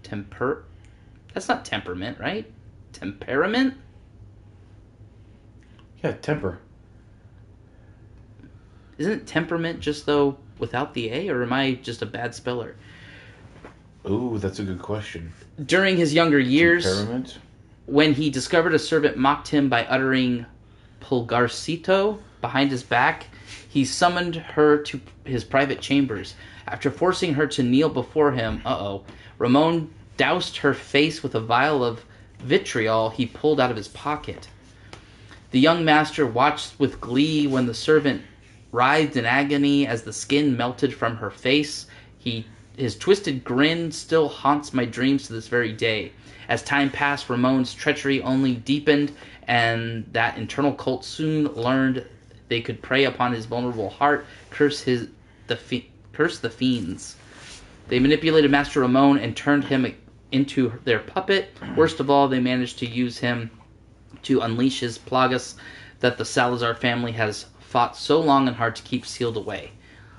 That's not temperament, right? Temperament? Yeah, temper. Isn't temperament just, though, without the A, or am I just a bad speller? Ooh, that's a good question. During his younger years, Temperament? when he discovered a servant mocked him by uttering Pulgarcito behind his back, he summoned her to his private chambers. After forcing her to kneel before him, Ramon doused her face with a vial of vitriol he pulled out of his pocket. The young master watched with glee when the servant writhed in agony as the skin melted from her face. His twisted grin still haunts my dreams to this very day. As time passed, Ramon's treachery only deepened, and that internal cult soon learned they could prey upon his vulnerable heart, curse the fiends. They manipulated Master Ramon and turned him into their puppet. Worst of all, they managed to use him to unleash his plagas that the Salazar family has fought so long and hard to keep sealed away.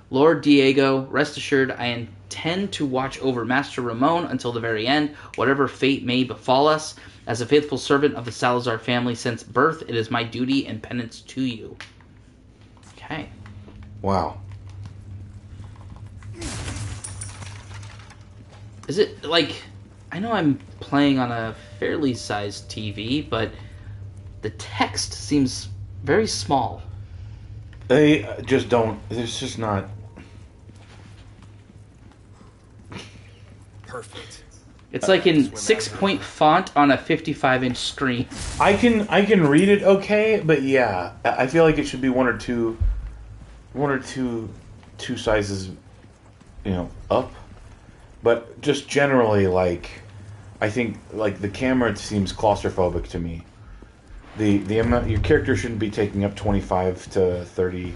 Lord Diego, rest assured, I intend to watch over Master Ramon until the very end, whatever fate may befall us. As a faithful servant of the Salazar family since birth, it is my duty and penance to you. Okay. Wow. Is it, I know I'm playing on a fairly sized TV, but the text seems very small. They just don't... There's just not... Perfect. It's like in 6-point font on a 55-inch screen. I can read it okay, but yeah, I feel like it should be one or two sizes, up. But just generally, I think like the camera seems claustrophobic to me. The amount your character shouldn't be taking up 25 to 30%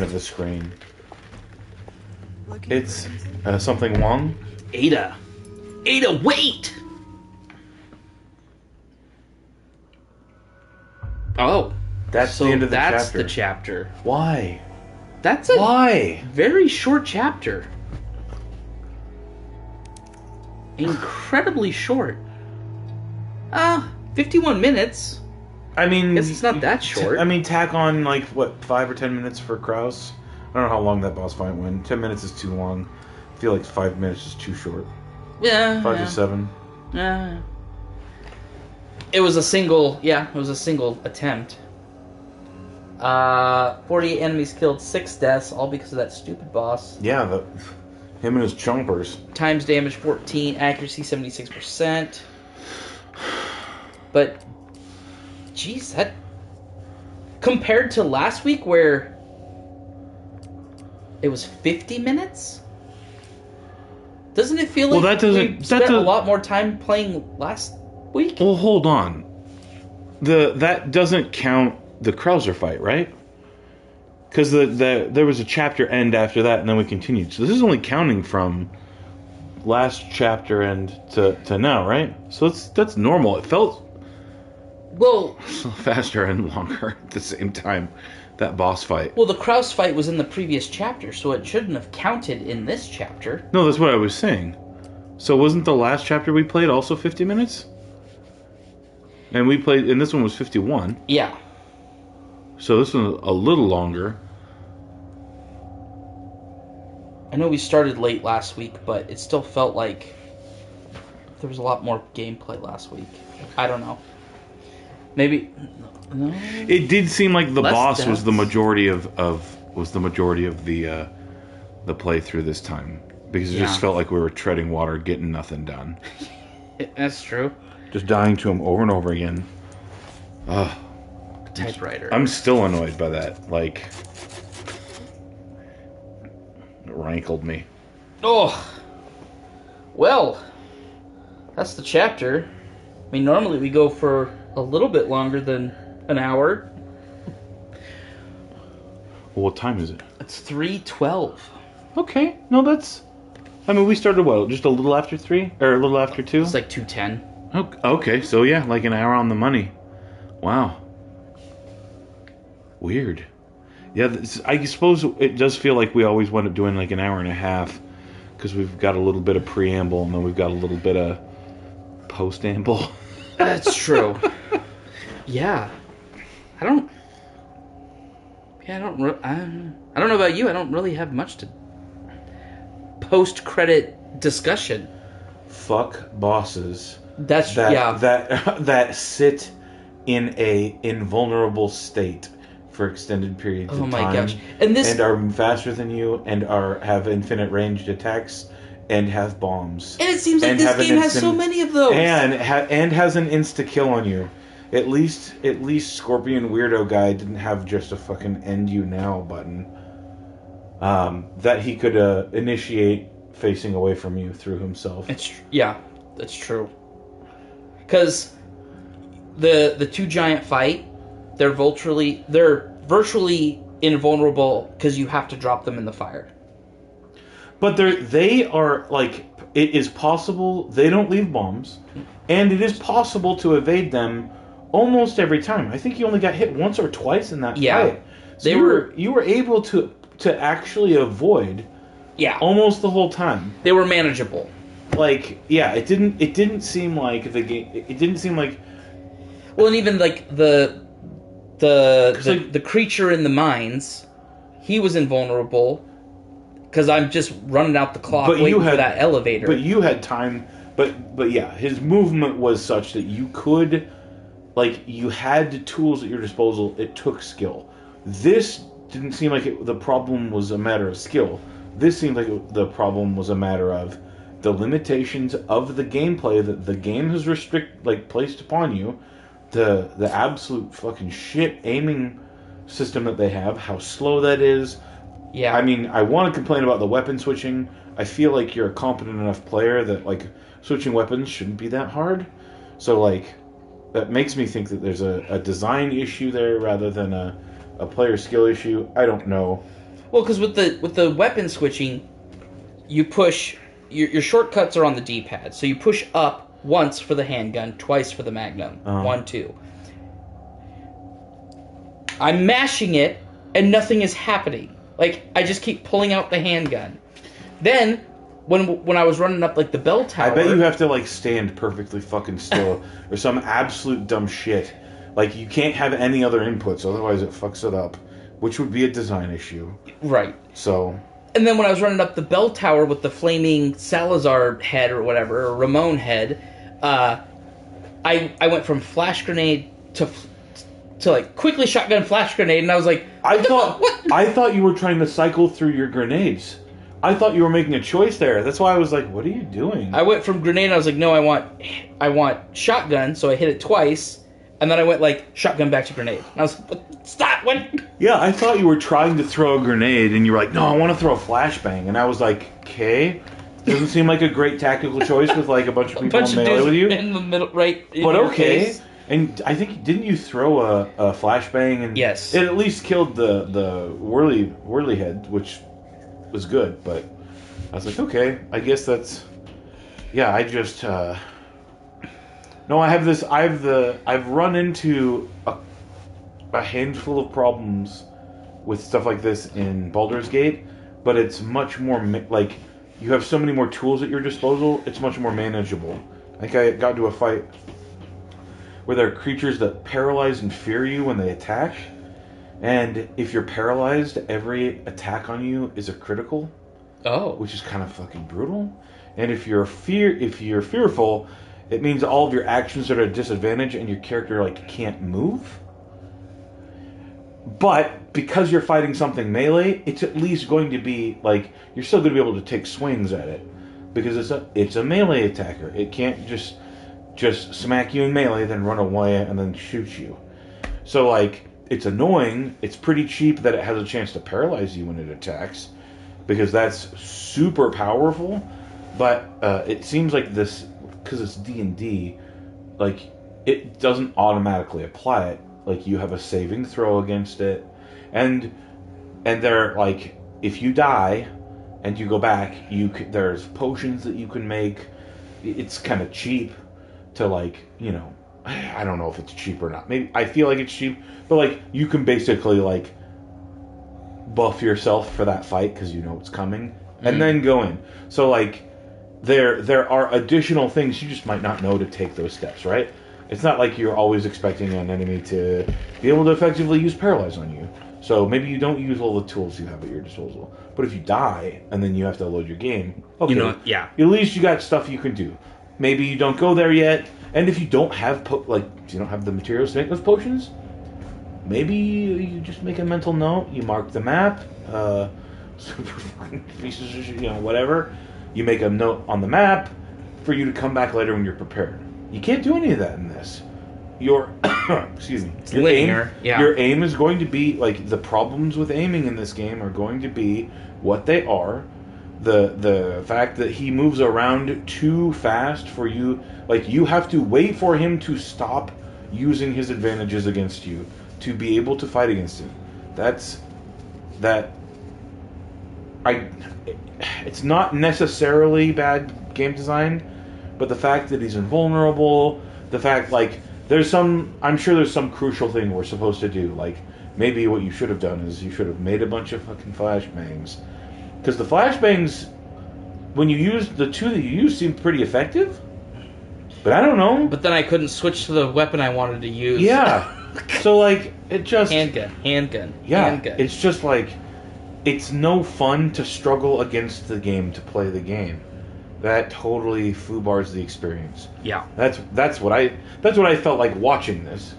of the screen. It's something Wong. Ada, wait! Oh, That's so the end of the that's chapter. the chapter. Why? That's a Why? very short chapter. Incredibly short. 51 minutes. I mean, Guess it's not that short. I mean, tack on like what 5 or 10 minutes for Kraus. I don't know how long that boss fight went. 10 minutes is too long. I feel like 5 minutes is too short. Yeah. 5 to 7. Yeah. It was a single. Yeah, it was a single attempt. 48 enemies killed, 6 deaths, all because of that stupid boss. Yeah, him and his chompers. Times damage 14, accuracy 76%. But, geez, that compared to last week where it was 50 minutes. Doesn't it feel like we spent a lot more time playing last week? Well, hold on. That doesn't count the Krauser fight, right? Because there was a chapter end after that, and then we continued. So this is only counting from last chapter end to now, right? So that's normal. It felt faster and longer at the same time. That boss fight. Well, the Kraus fight was in the previous chapter, so it shouldn't have counted in this chapter. No, that's what I was saying. So wasn't the last chapter we played also 50 minutes? And this one was 51. Yeah. So this one a little longer. I know we started late last week, but it still felt like there was a lot more gameplay last week. I don't know. Maybe no. It did seem like the Less boss deaths. was the majority of the playthrough this time, because it just felt like we were treading water, getting nothing done. That's true. Just dying to him over and over again. Ugh. Typewriter. I'm still annoyed by that. Like, it rankled me. Oh. Well, that's the chapter. I mean, normally we go for a little bit longer than an hour. Well, what time is it? It's 3:12. Okay. No, that's... I mean, we started, what, just a little after 3? Or a little after 2? It's like 2:10. Okay, so yeah, like an hour on the money. Wow. Weird. Yeah, I suppose it does feel like we always wind up doing like an hour and a half, because we've got a little bit of preamble, and then we've got a little bit of post-amble. That's true. Yeah. I don't know about you. I don't really have much to post-credit discussion. Fuck bosses. Yeah. That sit in a invulnerable state for extended periods of time. Oh my gosh. And are faster than you, and have infinite ranged attacks, and have bombs. And it seems like this game has so many of those. And has an insta-kill on you. At least Scorpion Weirdo Guy didn't have just a fucking end you now button. That he could initiate facing away from you through himself. That's true. Because the two giant fight, they're virtually invulnerable because you have to drop them in the fire. But they are like, it is possible they don't leave bombs, and it is possible to evade them almost every time. I think you only got hit once or twice in that fight. So you were able to actually avoid almost the whole time. They were manageable. Like, yeah, it didn't seem like the game. It didn't seem like. Well, and even like the creature in the mines, he was invulnerable because I'm just running out the clock waiting for that elevator. But you had time. But yeah, his movement was such that you could, like, you had tools at your disposal. It took skill. This didn't seem like the problem was a matter of skill. This seemed like the problem was a matter of the limitations of the gameplay that the game has placed upon you, the absolute fucking shit aiming system that they have, how slow that is, Yeah. I mean, I want to complain about the weapon switching. I feel like you're a competent enough player that, like, switching weapons shouldn't be that hard. So, like, that makes me think that there's a design issue there rather than a player skill issue. I don't know. Well, because with the weapon switching, you push... Your shortcuts are on the D-pad. So you push up once for the handgun, twice for the Magnum. 1, 2. I'm mashing it, and nothing is happening. Like, I just keep pulling out the handgun. Then, when I was running up, like, the bell tower... I bet you have to, like, stand perfectly fucking still or some absolute dumb shit. Like, you can't have any other inputs, otherwise it fucks it up. Which would be a design issue. Right. So... And then when I was running up the bell tower with the flaming Salazar head or whatever, or Ramon head, I went from flash grenade to like quickly shotgun flash grenade, and I was like, I thought you were trying to cycle through your grenades. I thought you were making a choice there. That's why I was like, what are you doing? I went from grenade, and I was like, no, I want shotgun, so I hit it twice, and then I went like shotgun back to grenade. And I was like, stop! What? Yeah, I thought you were trying to throw a grenade, and you were like, no, I want to throw a flashbang. And I was like, okay. Doesn't seem like a great tactical choice with like a bunch of people in melee with you. In the middle, right? In But your okay. face. And I think, didn't you throw a flashbang? And Yes. It at least killed the whirly head, which was good. But I was like, okay, I guess that's... Yeah, I just... No, I've run into a handful of problems with stuff like this in Baldur's Gate, but it's much more, like, you have so many more tools at your disposal, it's much more manageable. Like, I got into a fight where there are creatures that paralyze and fear you when they attack, and if you're paralyzed, every attack on you is a critical. Oh. Which is kind of fucking brutal. And if you're fearful, it means all of your actions are at a disadvantage and your character, like, can't move. But because you're fighting something melee, it's at least going to be, like, you're still going to be able to take swings at it. Because it's a melee attacker. It can't just smack you in melee, then run away and then shoot you. So, like, it's annoying. It's pretty cheap that it has a chance to paralyze you when it attacks. Because that's super powerful. But it seems like this, because it's D&D, like, it doesn't automatically apply it. Like, you have a saving throw against it. And they're, like, if you die and you go back, there's potions that you can make. It's kind of cheap to, like, you know, I don't know if it's cheap or not. Maybe I feel like it's cheap, but, like, you can basically, like, buff yourself for that fight because you know it's coming, and then go in. So, like, there are additional things you just might not know to take those steps, right? It's not like you're always expecting an enemy to be able to effectively use Paralyze on you. So maybe you don't use all the tools you have at your disposal. But if you die, and then you have to load your game, okay, You know, yeah. at least you got stuff you can do. Maybe you don't go there yet, and if you don't have if you don't have the materials to make those potions, maybe you just make a mental note. You mark the map, super fucking pieces of shit, you know, whatever. You make a note on the map for you to come back later when you're prepared. You can't do any of that in this. Your excuse me. It's linear. Yeah. Your aim is going to be, like, the problems with aiming in this game are going to be what they are. The fact that he moves around too fast for you, like, you have to wait for him to stop using his advantages against you to be able to fight against him. It's not necessarily bad game design, but the fact that he's invulnerable, the fact, like, I'm sure there's some crucial thing we're supposed to do. Like, maybe what you should have done is you should have made a bunch of fucking flashbangs. Because the flashbangs, when you use, the two that you use seem pretty effective. But I don't know. But then I couldn't switch to the weapon I wanted to use. Yeah. So, like, it just... Handgun. Yeah, handgun. it's just like, it's no fun to struggle against the game to play the game. That totally foobars the experience. Yeah. That's what I felt like watching this.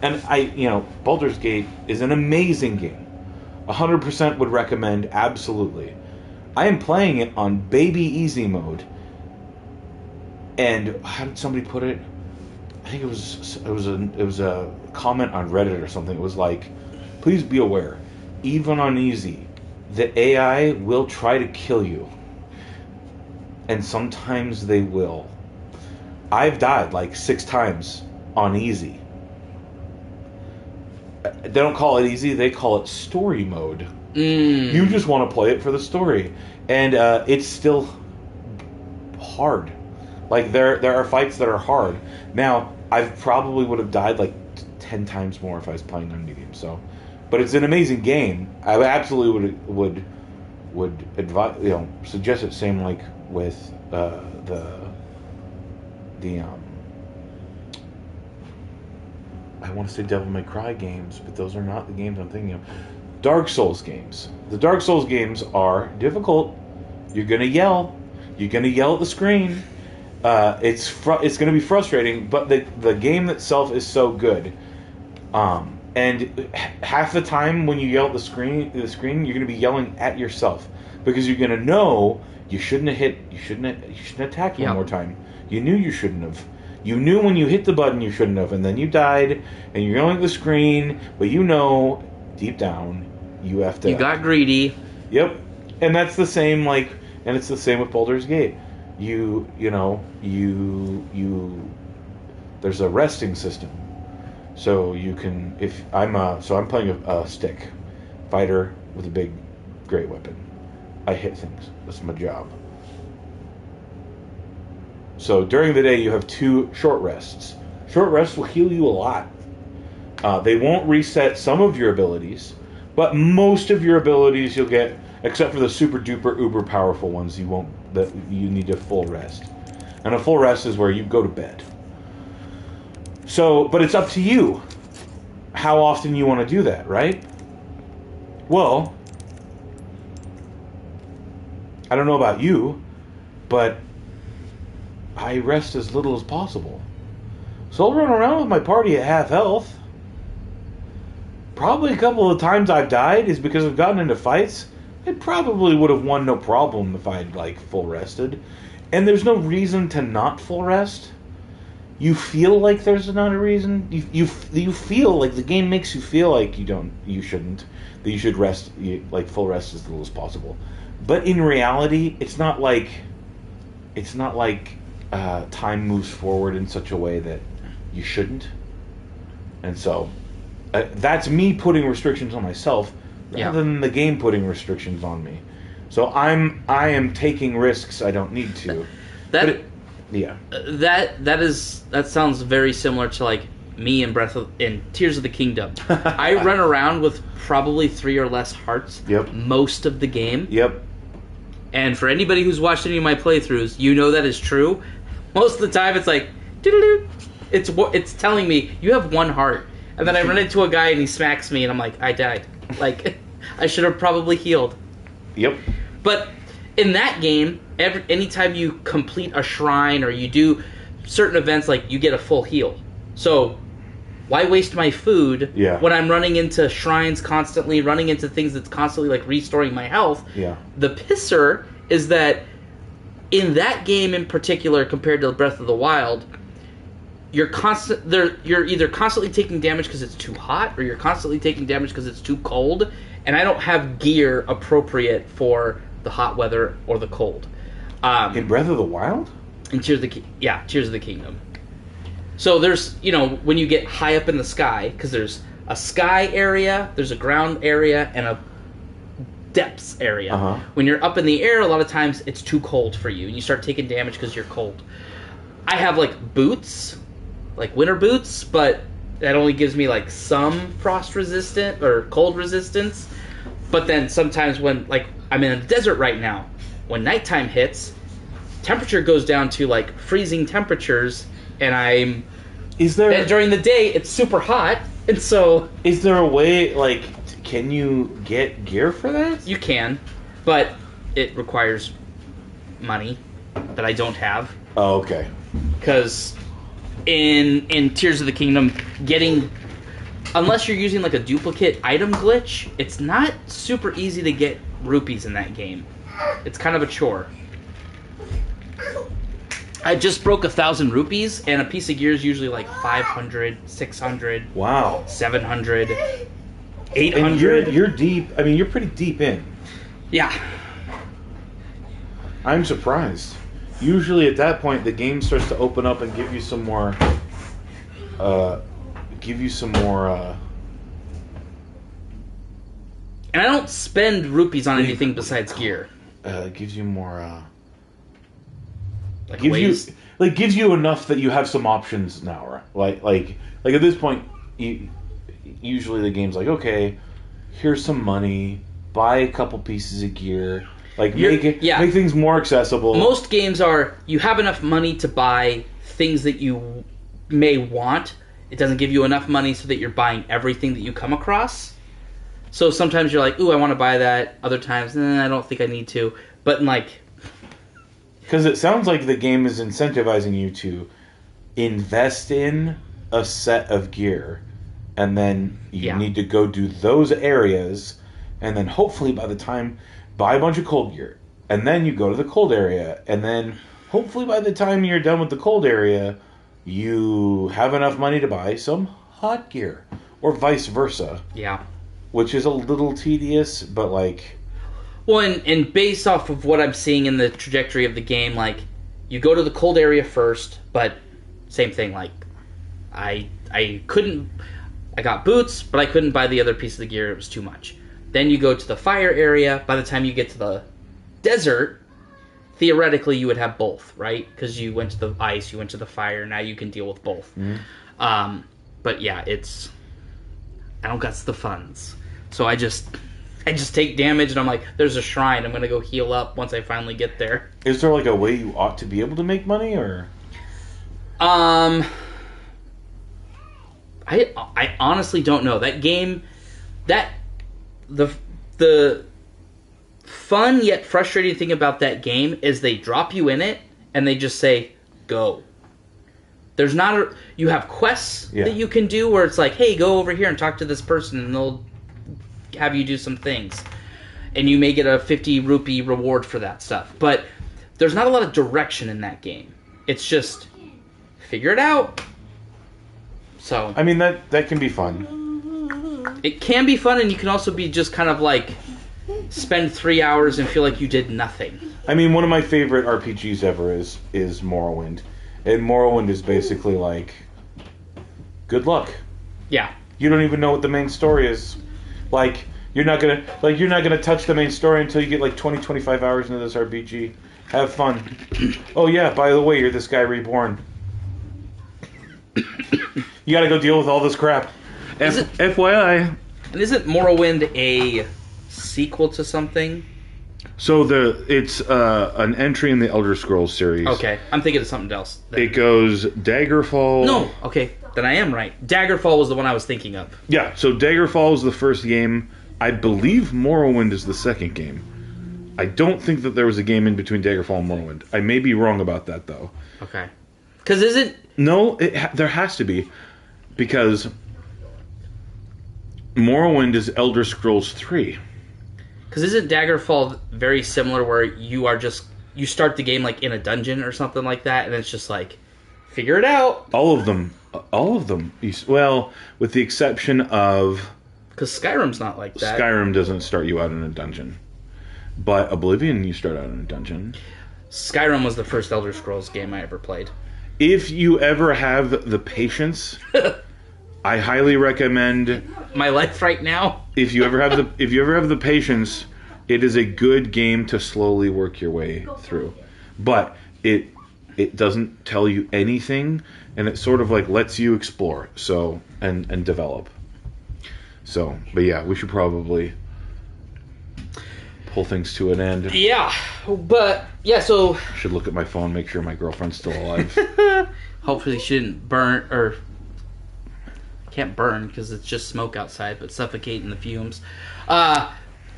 And Baldur's Gate is an amazing game. 100% would recommend, absolutely. I am playing it on baby easy mode. And how did somebody put it? I think it was a comment on Reddit or something. It was like, please be aware, even on easy, the AI will try to kill you. And sometimes they will. I've died like 6 times on easy. They don't call it easy, they call it story mode. You just want to play it for the story. And it's still hard. Like, there are fights that are hard. Now, I probably would have died like 10 times more if I was playing on medium. So, but it's an amazing game. I absolutely would advise, suggest it. Same like with I want to say Devil May Cry games, but those are not the games I'm thinking of. Dark Souls games. The Dark Souls games are difficult. You're gonna yell. You're gonna yell at the screen. It's gonna be frustrating, but the game itself is so good. And half the time when you yell at the screen, you're gonna be yelling at yourself because you're gonna know you shouldn't attack one more time. You knew you shouldn't have. You knew when you hit the button you shouldn't have, and then you died, and you're yelling at the screen, but you know deep down you have to. You got greedy. Yep, and that's the same and it's the same with Baldur's Gate. You there's a resting system, so you can I'm playing a stick fighter with a big great weapon. I hit things. That's my job. So during the day you have 2 short rests. Short rests will heal you a lot. They won't reset some of your abilities, but most of your abilities you'll get, except for the super duper uber powerful ones. You need a full rest, and a full rest is where you go to bed. So, but it's up to you how often you want to do that, right? Well, I don't know about you, but I rest as little as possible. So I'll run around with my party at half health. Probably a couple of times I've died is because I've gotten into fights. I probably would have won no problem if I'd full rested. And there's no reason to not full rest. You feel like there's not a reason. You feel like the game makes you feel like you shouldn't. That you should rest, full rest as little as possible. But in reality, it's not like time moves forward in such a way that you shouldn't. And so that's me putting restrictions on myself rather than the game putting restrictions on me. So I am taking risks I don't need to. That sounds very similar to me in Tears of the Kingdom. I run around with probably 3 or less hearts most of the game. Yep. And for anybody who's watched any of my playthroughs, you know that is true. Most of the time it's like, doo-doo-doo. It's telling me, you have 1 heart. And then I run into a guy and he smacks me and I'm like, I died. I should have probably healed. Yep. But in that game, anytime you complete a shrine or you do certain events, you get a full heal. So why waste my food when I'm running into shrines constantly, running into things that's constantly restoring my health? Yeah. The pisser is that in that game in particular, compared to Breath of the Wild, you're either constantly taking damage because it's too hot, or you're constantly taking damage because it's too cold. And I don't have gear appropriate for the hot weather or the cold. In Breath of the Wild? In Tears of the Kingdom. So there's, when you get high up in the sky, because there's a sky area, there's a ground area, and a depths area. Uh-huh. When you're up in the air, a lot of times it's too cold for you, and you start taking damage because you're cold. I have boots, winter boots, but that only gives me some frost resistant or cold resistance. But then sometimes when I'm in the desert right now, when nighttime hits, temperature goes down to freezing temperatures, and and during the day it's super hot, and so is there a way can you get gear for that? You can, but it requires money that I don't have. Oh, okay. Because in Tears of the Kingdom, unless you're using a duplicate item glitch, it's not super easy to get rupees in that game. It's kind of a chore. I just broke 1,000 rupees, and a piece of gear is usually 500, 600, wow, 700, 800. And you're deep. I mean, you're pretty deep in. Yeah. I'm surprised. Usually at that point, the game starts to open up and give you some more. And I don't spend rupees on anything besides gear. Gives you more. Like gives you enough that you have some options now, right? Like at this point, usually the game's like, okay, here's some money, buy a couple pieces of gear, make things more accessible. Most games are you have enough money to buy things that you may want. It doesn't give you enough money so that you're buying everything that you come across. So sometimes you're like, ooh, I want to buy that. Other times, I don't think I need to. But because it sounds like the game is incentivizing you to invest in a set of gear, and then you need to go do those areas, and then hopefully by the time buy a bunch of cold gear, and then you go to the cold area, and then hopefully by the time you're done with the cold area, you have enough money to buy some hot gear, or vice versa. Yeah. Which is a little tedious, but Well, and based off of what I'm seeing in the trajectory of the game, you go to the cold area first, but same thing, I got boots, but I couldn't buy the other piece of the gear, it was too much. Then you go to the fire area, by the time you get to the desert, theoretically you would have both, right? Because you went to the ice, you went to the fire, now you can deal with both. Mm-hmm. But yeah, I don't got the funds. So I just take damage, and I'm like, there's a shrine. I'm going to go heal up once I finally get there. Is there a way you ought to be able to make money, or? I honestly don't know. That game, the fun yet frustrating thing about that game is they drop you in it, and they just say, go. There's not you have quests that you can do where it's like, hey, go over here and talk to this person, and they'll have you do some things, and you may get a 50 rupee reward for that stuff. But there's not a lot of direction in that game. It's just figure it out. So I mean, that can be fun. It can be fun, and you can also be just kind of spend 3 hours and feel like you did nothing. I mean, one of my favorite RPGs ever is Morrowind, and Morrowind is basically good luck. Yeah. You don't even know what the main story is. You're not gonna touch the main story until you get 20-25 hours into this RPG. Have fun. Oh yeah, by the way, you're this guy reborn. You gotta go deal with all this crap. FYI. And isn't Morrowind a sequel to something? So it's an entry in the Elder Scrolls series. Okay, I'm thinking of something else. It goes Daggerfall. No, okay, then I am right. Daggerfall was the one I was thinking of. Yeah, so Daggerfall is the first game. I believe Morrowind is the second game. I don't think that there was a game in between Daggerfall and Morrowind. I may be wrong about that, though. Okay. Because isn't... No, there has to be. Because Morrowind is Elder Scrolls 3. Because isn't Daggerfall very similar where you start the game in a dungeon or something like that, and it's just figure it out? All of them. Well, with the exception of... Because Skyrim's not like that. Skyrim doesn't start you out in a dungeon. But Oblivion, you start out in a dungeon. Skyrim was the first Elder Scrolls game I ever played. If you ever have the patience... I highly recommend my life right now. If you ever have the patience, it is a good game to slowly work your way through. But it doesn't tell you anything, and it sort of lets you explore, and develop. So, but yeah, we should probably pull things to an end. Yeah, but yeah, so should look at my phone, make sure my girlfriend's still alive. Hopefully she didn't burn or can't burn because it's just smoke outside, but suffocate in the fumes. But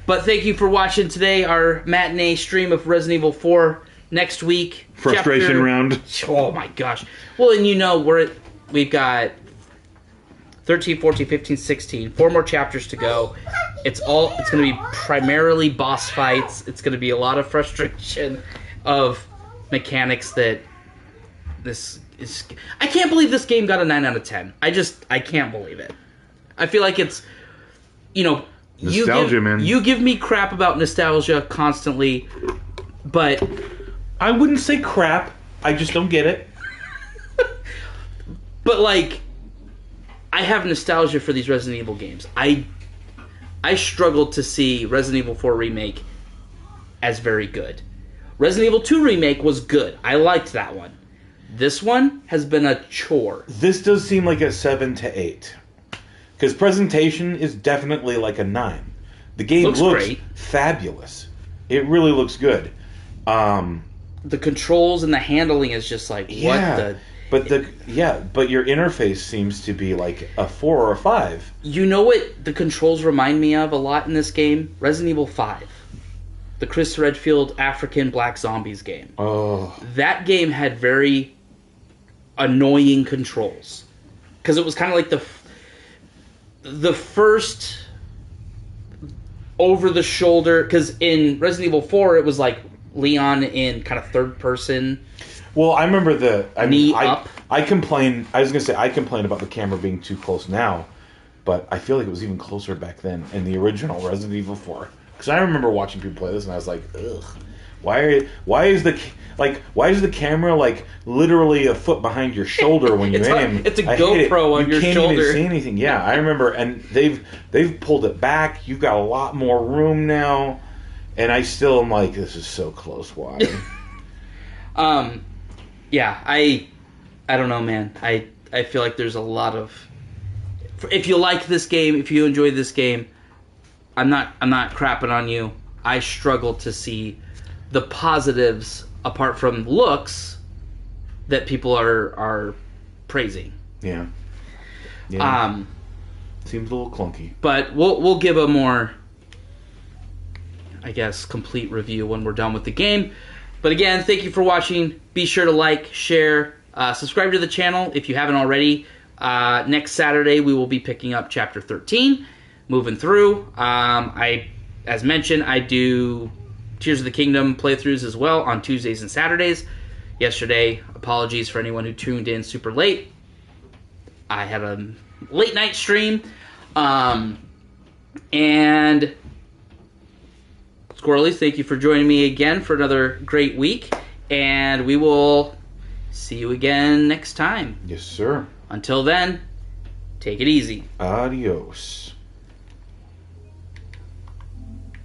thank you for watching today, our matinee stream of Resident Evil 4. Next week, frustration round. Oh my gosh. Well, and we've got 13, 14, 15, 16. 4 more chapters to go. It's going to be primarily boss fights. It's going to be a lot of frustration of mechanics that I can't believe this game got a 9 out of 10. I can't believe it. I feel like it's, Nostalgia, man. You give me crap about nostalgia constantly, but I wouldn't say crap. I just don't get it. But like, I have nostalgia for these Resident Evil games. I struggled to see Resident Evil 4 Remake as very good. Resident Evil 2 Remake was good. I liked that one. This one has been a chore. This does seem like a 7 to 8. Because presentation is definitely like a 9. The game looks great. Fabulous. It really looks good. The controls and the handling is just like, what the... But your interface seems to be like a 4 or a 5. You know what the controls remind me of a lot in this game? Resident Evil 5. The Chris Redfield African Black Zombies game. Oh. That game had very annoying controls. Because it was kind of like the first over-the-shoulder... Because in Resident Evil 4, it was like Leon in kind of third person. Well, I remember up. I complained about the camera being too close now, but I feel like it was even closer back then in the original Resident Evil 4. Because I remember watching people play this and I was like, ugh. Why is the camera like literally a foot behind your shoulder when you aim? It's a GoPro on your shoulder. You can't even see anything. Yeah, I remember, and they've pulled it back. You've got a lot more room now, and I still am like, this is so close. Why? Yeah, I don't know, man. I feel like there's a lot of... If you like this game, if you enjoy this game, I'm not crapping on you. I struggle to see the positives apart from looks that people are praising. Yeah. Seems a little clunky. But we'll give a more, I guess, complete review when we're done with the game. But again, thank you for watching. Be sure to like, share, subscribe to the channel if you haven't already. Next Saturday, we will be picking up Chapter 13, moving through. As mentioned, I do Tears of the Kingdom playthroughs as well on Tuesdays and Saturdays. Yesterday, apologies for anyone who tuned in super late. I had a late night stream. And Squirrelyz, thank you for joining me again for another great week. And we will see you again next time. Yes, sir. Until then, take it easy. Adios.